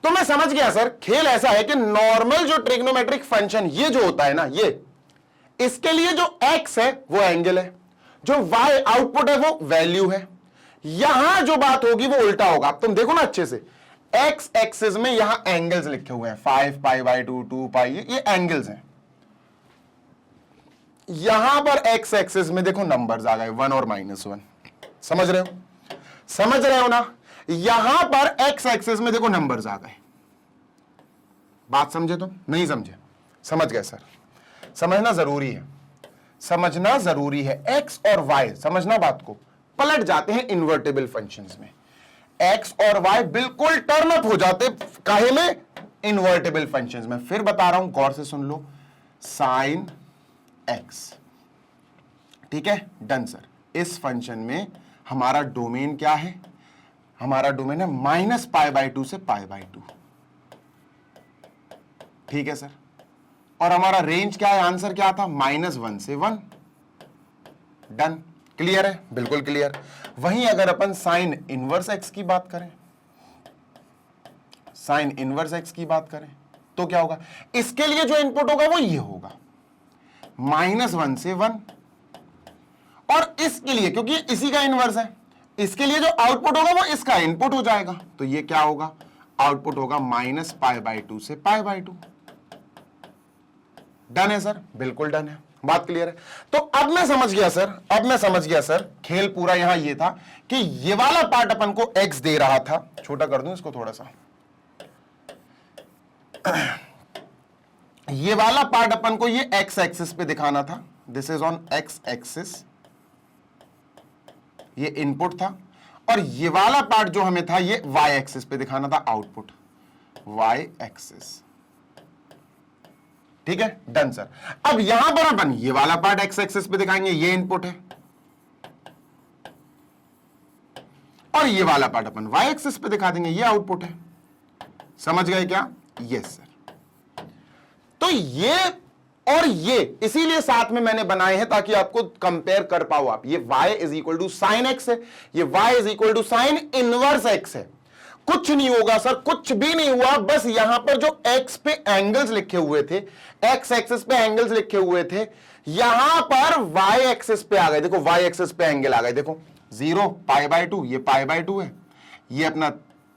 तो मैं समझ गया सर। खेल ऐसा है कि नॉर्मल जो ट्रिग्नोमेट्रिक फंक्शन ये जो होता है ना, ये, इसके लिए जो x है वो एंगल है, जो y आउटपुट है वो वैल्यू है। यहां जो बात होगी वो उल्टा होगा। अब तुम देखो ना अच्छे से, x एक्सिस में यहां एंगल्स लिखे हुए हैं, 5π/2, 2π, ये एंगल्स हैं। यहां पर x एक्सिस में देखो नंबर्स आ गए, 1 और -1। समझ रहे हो? समझ रहे हो ना? यहां पर x एक्सिस में देखो नंबर्स आ गए, बात समझे? तुम नहीं समझे? समझ गए सर? समझना जरूरी है, समझना जरूरी है। एक्स और वाई, समझना बात को, पलट जाते हैं इन्वर्टेबल फंक्शंस में। एक्स और वाई बिल्कुल टर्न अप हो जाते काहे में? इन्वर्टेबल फंक्शंस में। फिर बता रहा हूं, गौर से सुन लो, साइन एक्स, ठीक है, डन सर। इस फंक्शन में हमारा डोमेन क्या है? हमारा डोमेन है -π/2 से π/2, ठीक है सर। और हमारा रेंज क्या है? आंसर क्या था? -1 से 1, डन। क्लियर है? बिल्कुल क्लियर। वहीं अगर अपन साइन इनवर्स एक्स की बात करें, साइन इनवर्स एक्स की बात करें तो क्या होगा? इसके लिए जो इनपुट होगा वो ये होगा, -1 से 1। और इसके लिए, क्योंकि इसी का इनवर्स है, इसके लिए जो आउटपुट होगा वो इसका इनपुट हो जाएगा। तो ये क्या होगा? आउटपुट होगा -π/2 से π/2। डन है सर? बिल्कुल डन है। बात क्लियर है? तो अब मैं समझ गया सर, अब मैं समझ गया सर। खेल पूरा यहां ये था कि ये वाला पार्ट अपन को एक्स दे रहा था, छोटा कर दूं इसको थोड़ा सा, ये वाला पार्ट अपन को ये एक्स एक्सिस पे दिखाना था। This is on x axis, ये इनपुट था। और ये वाला पार्ट जो हमें था ये वाई एक्सिस पे दिखाना था, आउटपुट वाई एक्सिस, ठीक है, डन सर। अब यहां पर अपन ये वाला पार्ट एक्स एक्सिस पे दिखाएंगे, ये इनपुट है, और ये वाला पार्ट अपन वाई एक्सिस पे दिखा देंगे, ये आउटपुट है। समझ गए क्या? Yes sir. तो ये और ये इसीलिए साथ में मैंने बनाए हैं ताकि आपको कंपेयर कर पाओ आप। ये y is equal to sine x है, ये y is equal to sine inverse x है। कुछ नहीं होगा सर, कुछ भी नहीं हुआ, बस यहां पर जो x पे एंगल्स लिखे हुए थे, x एक्सिस पे एंगल्स लिखे हुए थे, यहां पर y एक्सिस पे आ गए। देखो y एक्सिस पे एंगल आ गए, देखो 0 π/2, ये π/2 है, ये अपना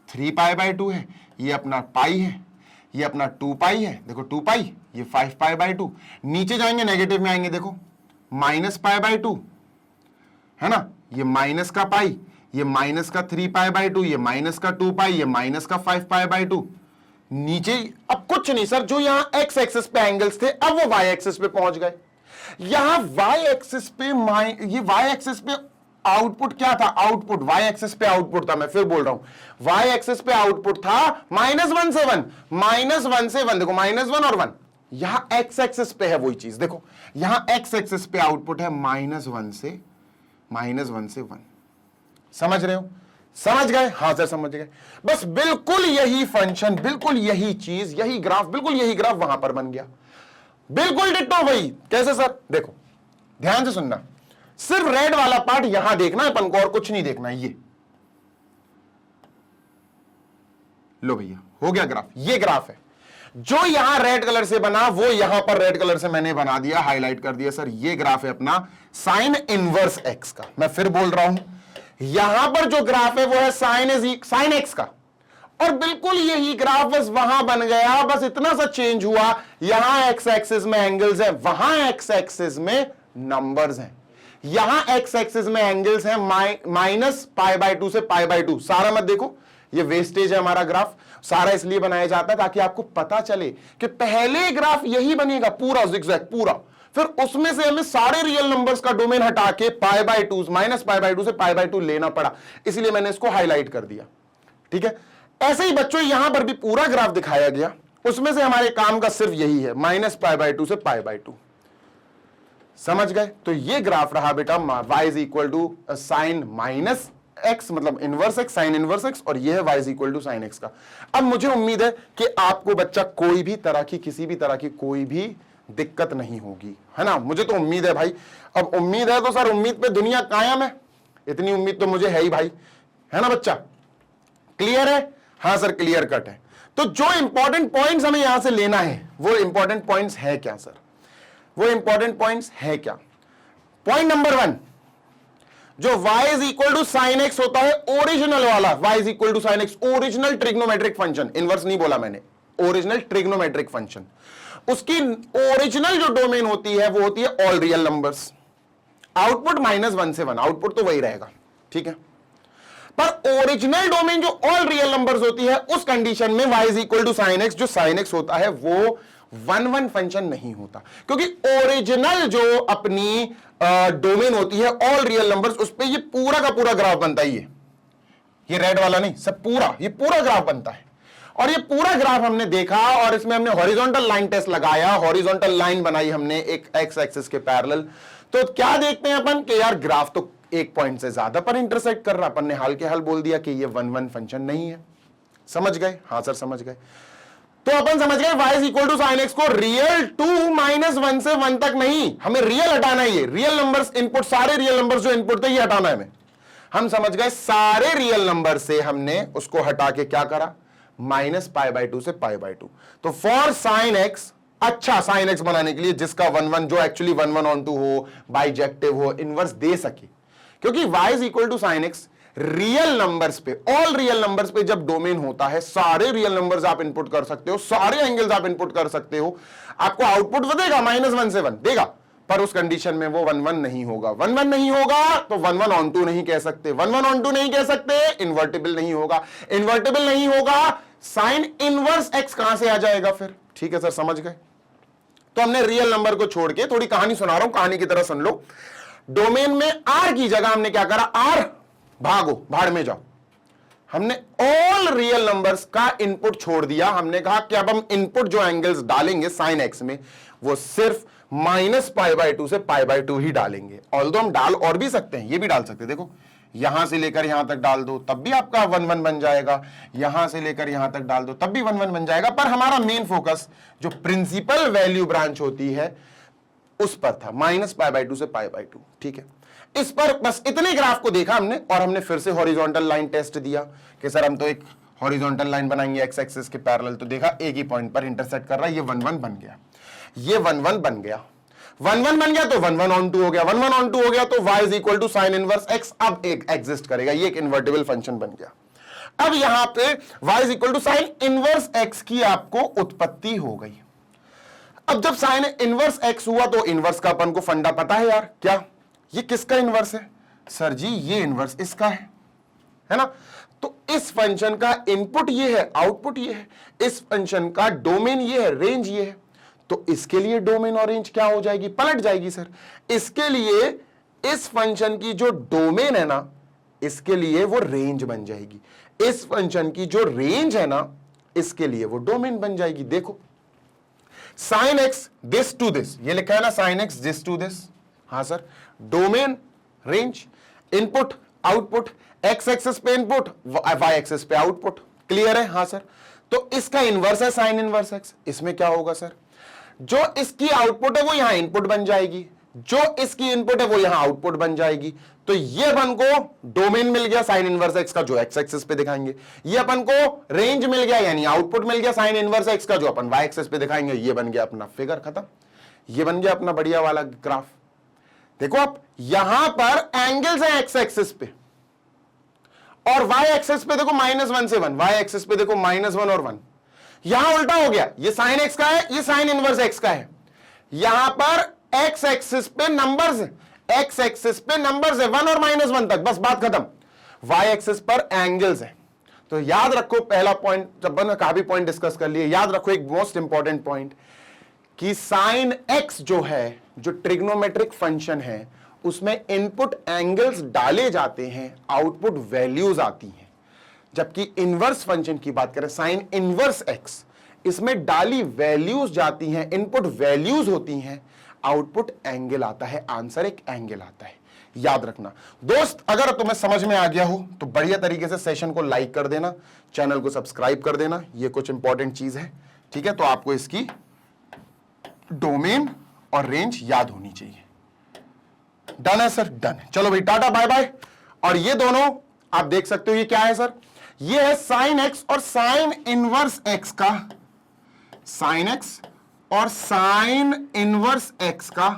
3π/2 है, ये अपना पाई है, ये अपना 2π है, देखो 2π, ये 5π/2। नीचे जाएंगे नेगेटिव में आएंगे, देखो -π/2 है ना, ये माइनस का पाई, ये माइनस का 3π/2, ये माइनस का 2π, ये माइनस का 5π/2। नीचे अब कुछ नहीं सर, जो यहां एक्स एक्सिस पे एंगल्स थे अब वो वाई एक्सिस पे पहुंच गए। यहां वाई एक्सिस पे ये वाई एक्सिस पे आउटपुट क्या था? आउटपुट वाई एक्सिस पे आउटपुट था, मैं फिर बोल रहा हूं, वाई एक्सिस पे आउटपुट था -1 से 1, -1 से 1, देखो -1 और 1। यहां एक्स एक्सिस पे है वही चीज, देखो यहां एक्स एक्सिस पे आउटपुट है -1 से 1। समझ रहे हो? समझ गए? हां सर समझ गए। बस बिल्कुल यही फंक्शन, बिल्कुल यही चीज, यही ग्राफ, बिल्कुल यही ग्राफ वहां पर बन गया, बिल्कुल डिट्टो वही। कैसे सर? देखो ध्यान से सुनना, सिर्फ रेड वाला पार्ट यहां देखना है अपन को, और कुछ नहीं देखना है। ये लो भैया, हो गया ग्राफ, ये ग्राफ है जो यहां रेड कलर से बना, वो यहां पर रेड कलर से मैंने बना दिया, हाईलाइट कर दिया सर। ये ग्राफ है अपना साइन इनवर्स एक्स का। मैं फिर बोल रहा हूं, यहां पर जो ग्राफ है वो है साइन एक्स का, और बिल्कुल यही ग्राफ बस वहां बन गया, बस इतना सा चेंज हुआ, यहां एक्स एक्सिस में एंगल्स है, वहां एक्स एक्सिस में नंबर्स हैं। यहां एक्स एक्सिस में एंगल्स हैं -π/2 से π/2। सारा मत देखो, ये वेस्टेज है हमारा ग्राफ, सारा इसलिए बनाया जाता है ताकि आपको पता चले कि पहले ग्राफ यही बनेगा पूरा zigzag पूरा, फिर उसमें से हमें सारे रियल नंबर्स का डोमेन हटा के π/2 -π/2 से π/2 लेना पड़ा, इसलिए मैंने इसको हाईलाइट कर दिया। ठीक है, ऐसे ही बच्चों यहां पर भी पूरा ग्राफ दिखाया गया, उसमें से हमारे काम का सिर्फ यही है -π/2 से π/2। समझ गए? तो ये ग्राफ रहा बेटा y is equal to sine minus x, मतलब inverse x, sine inverse x, और ये है y is equal to sine x का। अब मुझे उम्मीद है कि आपको बच्चा कोई भी तरह की, किसी भी तरह की कोई भी दिक्कत नहीं होगी, है ना? मुझे तो उम्मीद है भाई। अब उम्मीद है तो सर उम्मीद पे दुनिया कायम है, इतनी उम्मीद तो मुझे है ही भाई, है ना बच्चा? क्लियर है? हाँ सर क्लियर कट है। तो जो इंपॉर्टेंट पॉइंट्स हमें यहां से लेना है वो इंपॉर्टेंट पॉइंट्स है क्या सर? वो इंपॉर्टेंट पॉइंट्स है क्या? पॉइंट नंबर 1, जो y is equal to sine x होता है ओरिजिनल वाला, y is equal to sine x, original trigonometric function, inverse नहीं बोला मैंने, ओरिजिनल ट्रिग्नोमेट्रिक फंक्शन, उसकी ओरिजिनल जो डोमेन होती है वो होती है ऑल रियल नंबर्स, आउटपुट -1 से 1, आउटपुट तो वही रहेगा। ठीक है, पर ओरिजिनल डोमेन जो ऑल रियल नंबर्स होती है उस कंडीशन में y is equal to sine x, जो साइन एक्स होता है वो 1-1 फंक्शन नहीं होता, क्योंकि ओरिजिनल जो अपनी डोमेन होती है ऑल रियल नंबर्स, उस पे ये पूरा का पूरा ग्राफ बनता ही है, ये रेड वाला नहीं, सब पूरा, ये पूरा ग्राफ बनता है। और ये पूरा ग्राफ हमने देखा और इसमें हमने हॉरिजॉन्टल लाइन टेस्ट लगाया, हॉरिजॉन्टल लाइन बनाई हमने एक एक्स एक्सिस के पैरेलल। तो क्या देखते हैं अपन कि यार ग्राफ तो एक पॉइंट से ज्यादा पर इंटरसेक्ट कर रहा, अपन ने हाल के हाल बोल दिया कि ये 1-1 फंक्शन नहीं है। समझ गए? हाँ सर समझ गए। तो अपन समझ गए y is equal to sine x को रियल 2 माइनस 1 से 1 तक नहीं, हमें रियल हटाना है। ये रियल नंबर्स इनपुट, सारे रियल नंबर्स जो इनपुट थे ये हटाना है हमें। हम समझ गए सारे रियल नंबर से हमने उसको हटा के क्या करा, -π/2 से π/2। तो फॉर साइन एक्स, अच्छा साइन एक्स बनाने के लिए जिसका 1-1 जो एक्चुअली 1-1/2 हो, बाइजेक्टिव हो, इनवर्स दे सके, क्योंकि y is equal to sine x real numbers पे, ऑल रियल नंबर्स पे जब डोमेन होता है, सारे रियल नंबर्स आप इनपुट कर सकते हो, सारे एंगल्स आप इनपुट कर सकते हो, आपको आउटपुट वो देगा -1 से 1 देगा, पर उस कंडीशन में वो 1-1 नहीं होगा। 1-1 नहीं होगा तो 1-1/2 नहीं कह सकते, 1-1/2 नहीं कह सकते, इन्वर्टिबल नहीं होगा, इन्वर्टिबल नहीं होगा, साइन इनवर्स एक्स कहां से आ जाएगा फिर? ठीक है सर समझ गए। तो हमने रियल नंबर को छोड़ के थोड़ी कहानी सुना रहा हूं, कहानी की तरह सुन लो। डोमेन में आर की जगह हमने क्या करा, आर भागो, भाड़ में जाओ, हमने ऑल रियल नंबर्स का इनपुट छोड़ दिया। हमने कहा कि अब हम इनपुट जो एंगल्स डालेंगे साइन एक्स में वो सिर्फ -π/2 से π/2 ही डालेंगे। ऑल्दो हम डाल और भी सकते हैं, ये भी डाल सकते हैं, देखो यहां से लेकर यहां तक डाल दो तब भी आपका 1-1 बन जाएगा, यहां से लेकर यहां तक डाल दो तब भी 1-1 बन जाएगा। पर हमारा मेन फोकस जो प्रिंसिपल वैल्यू ब्रांच होती है उस पर था, -π/2 से π/2। ठीक है, इस पर बस इतने ग्राफ को देखा हमने और हमने फिर से हॉरिजॉन्टल लाइन टेस्ट दिया कि सर हम तो एक हॉरिजॉन्टल लाइन बनाएंगे एक्स एक्सिस के पैरेलल, तो देखा एक ही पॉइंट पर इंटरसेक्ट कर रहा है, ये 1-1 बन गया, ये 1-1 बन गया, 1-1 बन गया तो 1-1/2 हो गया, 1-1/2 हो गया तो y is equal to sine inverse x अब एक एग्जिस्ट करेगा, ये एक इन्वर्टिबल फंक्शन बन गया। अब यहां पे y is equal to sine inverse x की आपको उत्पत्ति हो गई। अब जब साइन इनवर्स x हुआ तो इनवर्स का अपन को फंडा पता है यार, क्या ये किसका इनवर्स है? सर जी ये इनवर्स इसका है ना। तो इस फंक्शन का इनपुट ये है, आउटपुट ये है, इस फंक्शन का डोमेन ये है, रेंज ये है, तो इसके लिए डोमेन और रेंज क्या हो जाएगी, पलट जाएगी सर। इसके लिए इस फंक्शन की जो डोमेन है ना, इसके लिए वो रेंज बन जाएगी, इस फंक्शन की जो रेंज है ना, इसके लिए वो डोमेन बन जाएगी। देखो sine x this to this, ये लिखा है ना sine x this to this, हाँ sir, domain range, input output, x axis पे इनपुट, वाई एक्सिस पे आउटपुट, क्लियर है? हाँ सर। तो इसका इनवर्स है साइन इनवर्स एक्स, इसमें क्या होगा सर, जो इसकी आउटपुट है वो यहां इनपुट बन जाएगी, जो इसकी इनपुट है वो यहां आउटपुट बन जाएगी। तो ये अपन को डोमेन मिल गया साइन इनवर्स एक्स का जो एक्स एक्सिस पे दिखाएंगे, ये अपन को रेंज मिल गया यानी आउटपुट मिल गया साइन इनवर्स एक्स का जो अपन वाई एक्सिस पे दिखाएंगे। ये बन गया अपना फिगर, खत्म, ये बन गया अपना बढ़िया वाला ग्राफ। देखो आप यहां पर एंगल्स है एक्स एक्सिस पे और वाई एक्सिस पे देखो -1 से 1, वाई एक्सिस पे देखो -1 और 1, यहां उल्टा हो गया, ये साइन एक्स का है, ये साइन इनवर्स एक्स का है। यहां पर एक्स एक्सिस पे नंबर्स है, एक्स एक्सिस पे नंबर्स है 1 और -1 तक, बस बात खत्म। वाई एक्सिस पर एंगल्स है। तो याद रखो पहला पॉइंट, जब मैंने काफी पॉइंट डिस्कस कर लिए, याद रखो एक मोस्ट इंपॉर्टेंट पॉइंट कि साइन एक्स जो है, जो ट्रिग्नोमेट्रिक फंक्शन है, उसमें इनपुट एंगल्स डाले जाते हैं, आउटपुट वैल्यूज आती हैं। जबकि इनवर्स फंक्शन की बात करें साइन इनवर्स एक्स, इसमें डाली वैल्यूज जाती हैं, इनपुट वैल्यूज होती हैं, आउटपुट एंगल आता है, आंसर एक एंगल आता है। याद रखना दोस्त, अगर तुम्हें समझ में आ गया हो तो बढ़िया तरीके से सेशन को लाइक कर देना, चैनल को सब्सक्राइब कर देना, ये कुछ इंपॉर्टेंट चीज है। ठीक है, तो आपको इसकी डोमेन और रेंज याद होनी चाहिए। डन है सर, डन है। चलो भाई टाटा बाय बाय। और ये दोनों आप देख सकते हो, ये क्या है सर, ये है साइन एक्स और साइन इनवर्स एक्स का, साइन एक्स और साइन इनवर्स एक्स का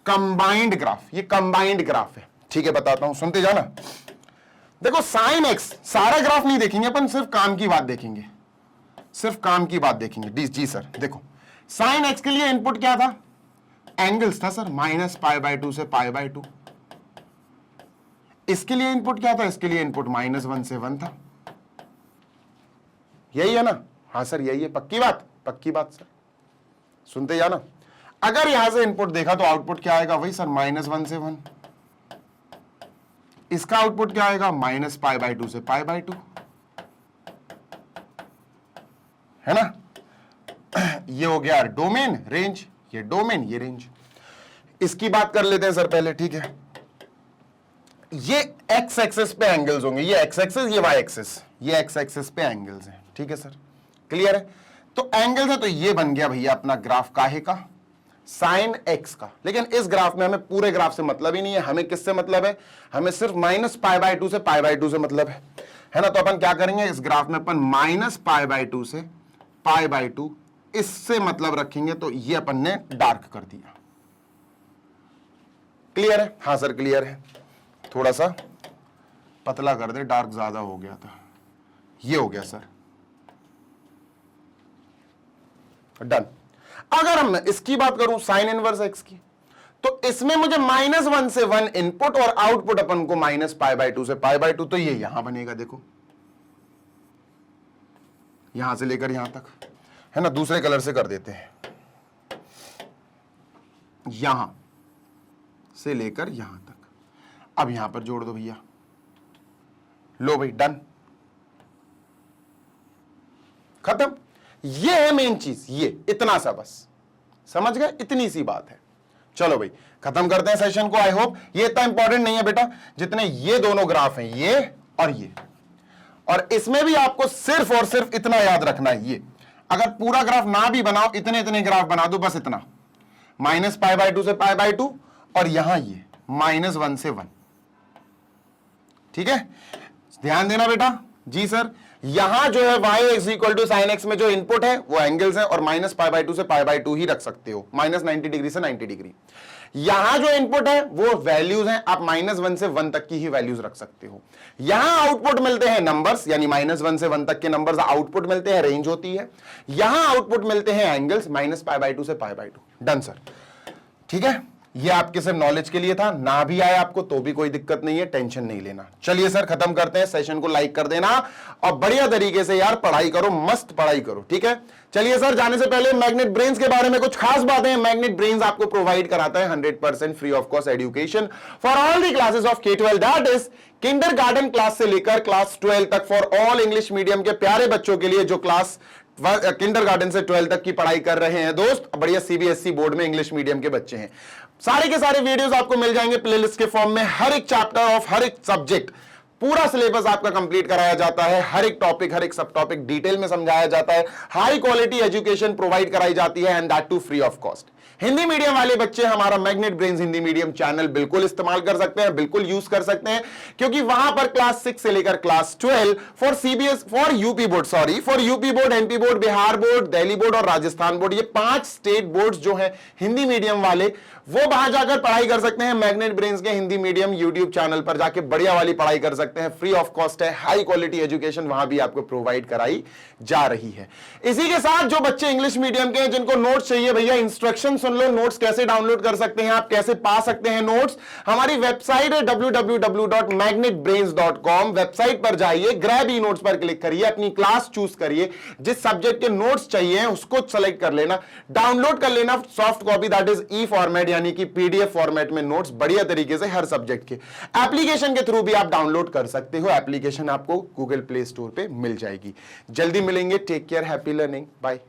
कंबाइंड ग्राफ, ये कंबाइंड ग्राफ है। ठीक है, बताता हूं, सुनते जाना। देखो साइन एक्स, सारा ग्राफ नहीं देखेंगे अपन, सिर्फ काम की बात देखेंगे, सिर्फ काम की बात देखेंगे। जी सर, देखो साइन एक्स के लिए इनपुट क्या था, एंगल्स था सर, -π/2 से π/2। इसके लिए इनपुट क्या था, इसके लिए इनपुट -1 से 1 था, यही है ना? हाँ सर यही है, पक्की बात सर, सुनते जाना। अगर यहां से इनपुट देखा तो आउटपुट क्या आएगा, वही सर -1 से 1। इसका आउटपुट क्या आएगा, -π/2 से π/2, है ना? ये हो गया डोमेन, रेंज, ये डोमेन, ये रेंज। इसकी बात कर लेते हैं सर पहले, ठीक है? ये एक्स एक्सिस पे एंगल्स होंगे, ये एक्स एक्सिस, ये वाई एक्सिस, ये एक्स एक्सिस पे एंगल्स हैं, ठीक है सर? क्लियर है? तो एंगल्स है, तो ये बन गया भैया अपना ग्राफ काहे का, साइन एक्स का। लेकिन इस ग्राफ में हमें पूरे ग्राफ से मतलब ही नहीं है, हमें किससे मतलब है, हमें सिर्फ -π/2 से π/2 से मतलब है ना? तो अपन क्या करेंगे, इस ग्राफ में अपन -π/2 से π/2 इससे मतलब रखेंगे, तो ये अपन ने डार्क कर दिया। क्लियर है? हाँ सर क्लियर है। थोड़ा सा पतला कर दे, डार्क ज्यादा हो गया था, ये हो गया सर, डन। अगर हम इसकी बात करूं साइन इनवर्स एक्स की, तो इसमें मुझे -1 से 1 इनपुट और आउटपुट अपन को -π/2 से π/2, तो ये यहां बनेगा, देखो यहां से लेकर यहां तक, है ना? दूसरे कलर से कर देते हैं, यहां से लेकर यहां तक। अब यहां पर जोड़ दो भैया, लो भाई डन, खत्म। ये है मेन चीज, ये इतना सा बस, समझ गए? इतनी सी बात है। चलो भाई खत्म करते हैं सेशन को। आई होप ये इतना इंपॉर्टेंट नहीं है बेटा जितने ये दोनों ग्राफ हैं, ये और ये। और इसमें भी आपको सिर्फ और सिर्फ इतना याद रखना है, ये अगर पूरा ग्राफ ना भी बनाओ, इतने इतने ग्राफ बना दो, बस इतना, -π/2 से π/2 और यहां ये -1 से 1, ठीक है? ध्यान देना बेटा। जी सर, यहां जो है y = sin x में जो इनपुट है वो एंगल्स है, और -π/2 से π/2 ही रख सकते हो, -90 डिग्री से 90 डिग्री। यहां जो इनपुट है वो वैल्यूज हैं, आप -1 से 1 तक की ही वैल्यूज रख सकते हो। यहां आउटपुट मिलते हैं नंबर्स, यानी -1 से 1 तक के नंबर्स आउटपुट मिलते हैं, रेंज होती है। यहां आउटपुट मिलते हैं एंगल्स, -π/2 से π/2। डन सर, ठीक है? ये आपके सिर्फ नॉलेज के लिए था, ना भी आए आपको तो भी कोई दिक्कत नहीं है, टेंशन नहीं लेना। चलिए सर खत्म करते हैं, सेशन को लाइक कर देना और बढ़िया तरीके से यार पढ़ाई करो, मस्त पढ़ाई करो, ठीक है? चलिए सर, जाने से पहले मैग्नेट ब्रेन्स के बारे में कुछ खास बातें। मैग्नेट ब्रेन्स आपको प्रोवाइड कराता है 100% free of cost education for all the classes of K12, that is kindergarten class से लेकर क्लास 12 तक, फॉर ऑल इंग्लिश मीडियम के प्यारे बच्चों के लिए जो क्लास किंडरगार्टन से 12 तक की पढ़ाई कर रहे हैं दोस्त, बढ़िया CBSE बोर्ड में इंग्लिश मीडियम के बच्चे हैं। सारे के सारे वीडियोस आपको मिल जाएंगे प्लेलिस्ट के फॉर्म में, हर एक चैप्टर ऑफ हर एक सब्जेक्ट, पूरा सिलेबस आपका कंप्लीट कराया जाता है, हर एक टॉपिक हर एक सब टॉपिक डिटेल में समझाया जाता है, हाई क्वालिटी एजुकेशन प्रोवाइड कराई जाती है, and that too free of cost. Hindi medium वाले बच्चे हमारा Magnet Brains Hindi medium channel बिल्कुल इस्तेमाल कर सकते हैं, बिल्कुल यूज कर सकते हैं, क्योंकि वहां पर क्लास 6 से लेकर class 12 for UP board, for UP board, MP board, Bihar board, Delhi board और राजस्थान बोर्ड, ये 5 स्टेट बोर्ड्स जो हैं हिंदी मीडियम वाले, वो वहां जाकर पढ़ाई कर सकते हैं। मैग्नेट ब्रेन्स के हिंदी मीडियम यूट्यूब चैनल पर जाके बढ़िया वाली पढ़ाई कर सकते हैं, फ्री ऑफ कॉस्ट है, हाई क्वालिटी एजुकेशन वहां भी आपको प्रोवाइड कराई जा रही है। इसी के साथ जो बच्चे इंग्लिश मीडियम के हैं, जिनको नोट्स चाहिए, भैया इंस्ट्रक्शन सुन लो, नोट्स कैसे डाउनलोड कर सकते हैं आप, कैसे पा सकते हैं नोट्स। हमारी वेबसाइट है www.magnetbrains.com, वेबसाइट पर जाइए, ग्रैब ई नोट्स पर क्लिक करिए, अपनी क्लास चूज करिए, जिस सब्जेक्ट के नोट्स चाहिए उसको सेलेक्ट कर लेना, डाउनलोड कर लेना soft copy, that is E format, यानी कि PDF फॉर्मेट में नोट्स बढ़िया तरीके से हर सब्जेक्ट के। एप्लीकेशन के थ्रू भी आप डाउनलोड कर सकते हो, एप्लीकेशन आपको गूगल प्ले स्टोर पे मिल जाएगी। जल्दी मिलेंगे, take care, happy learning, bye.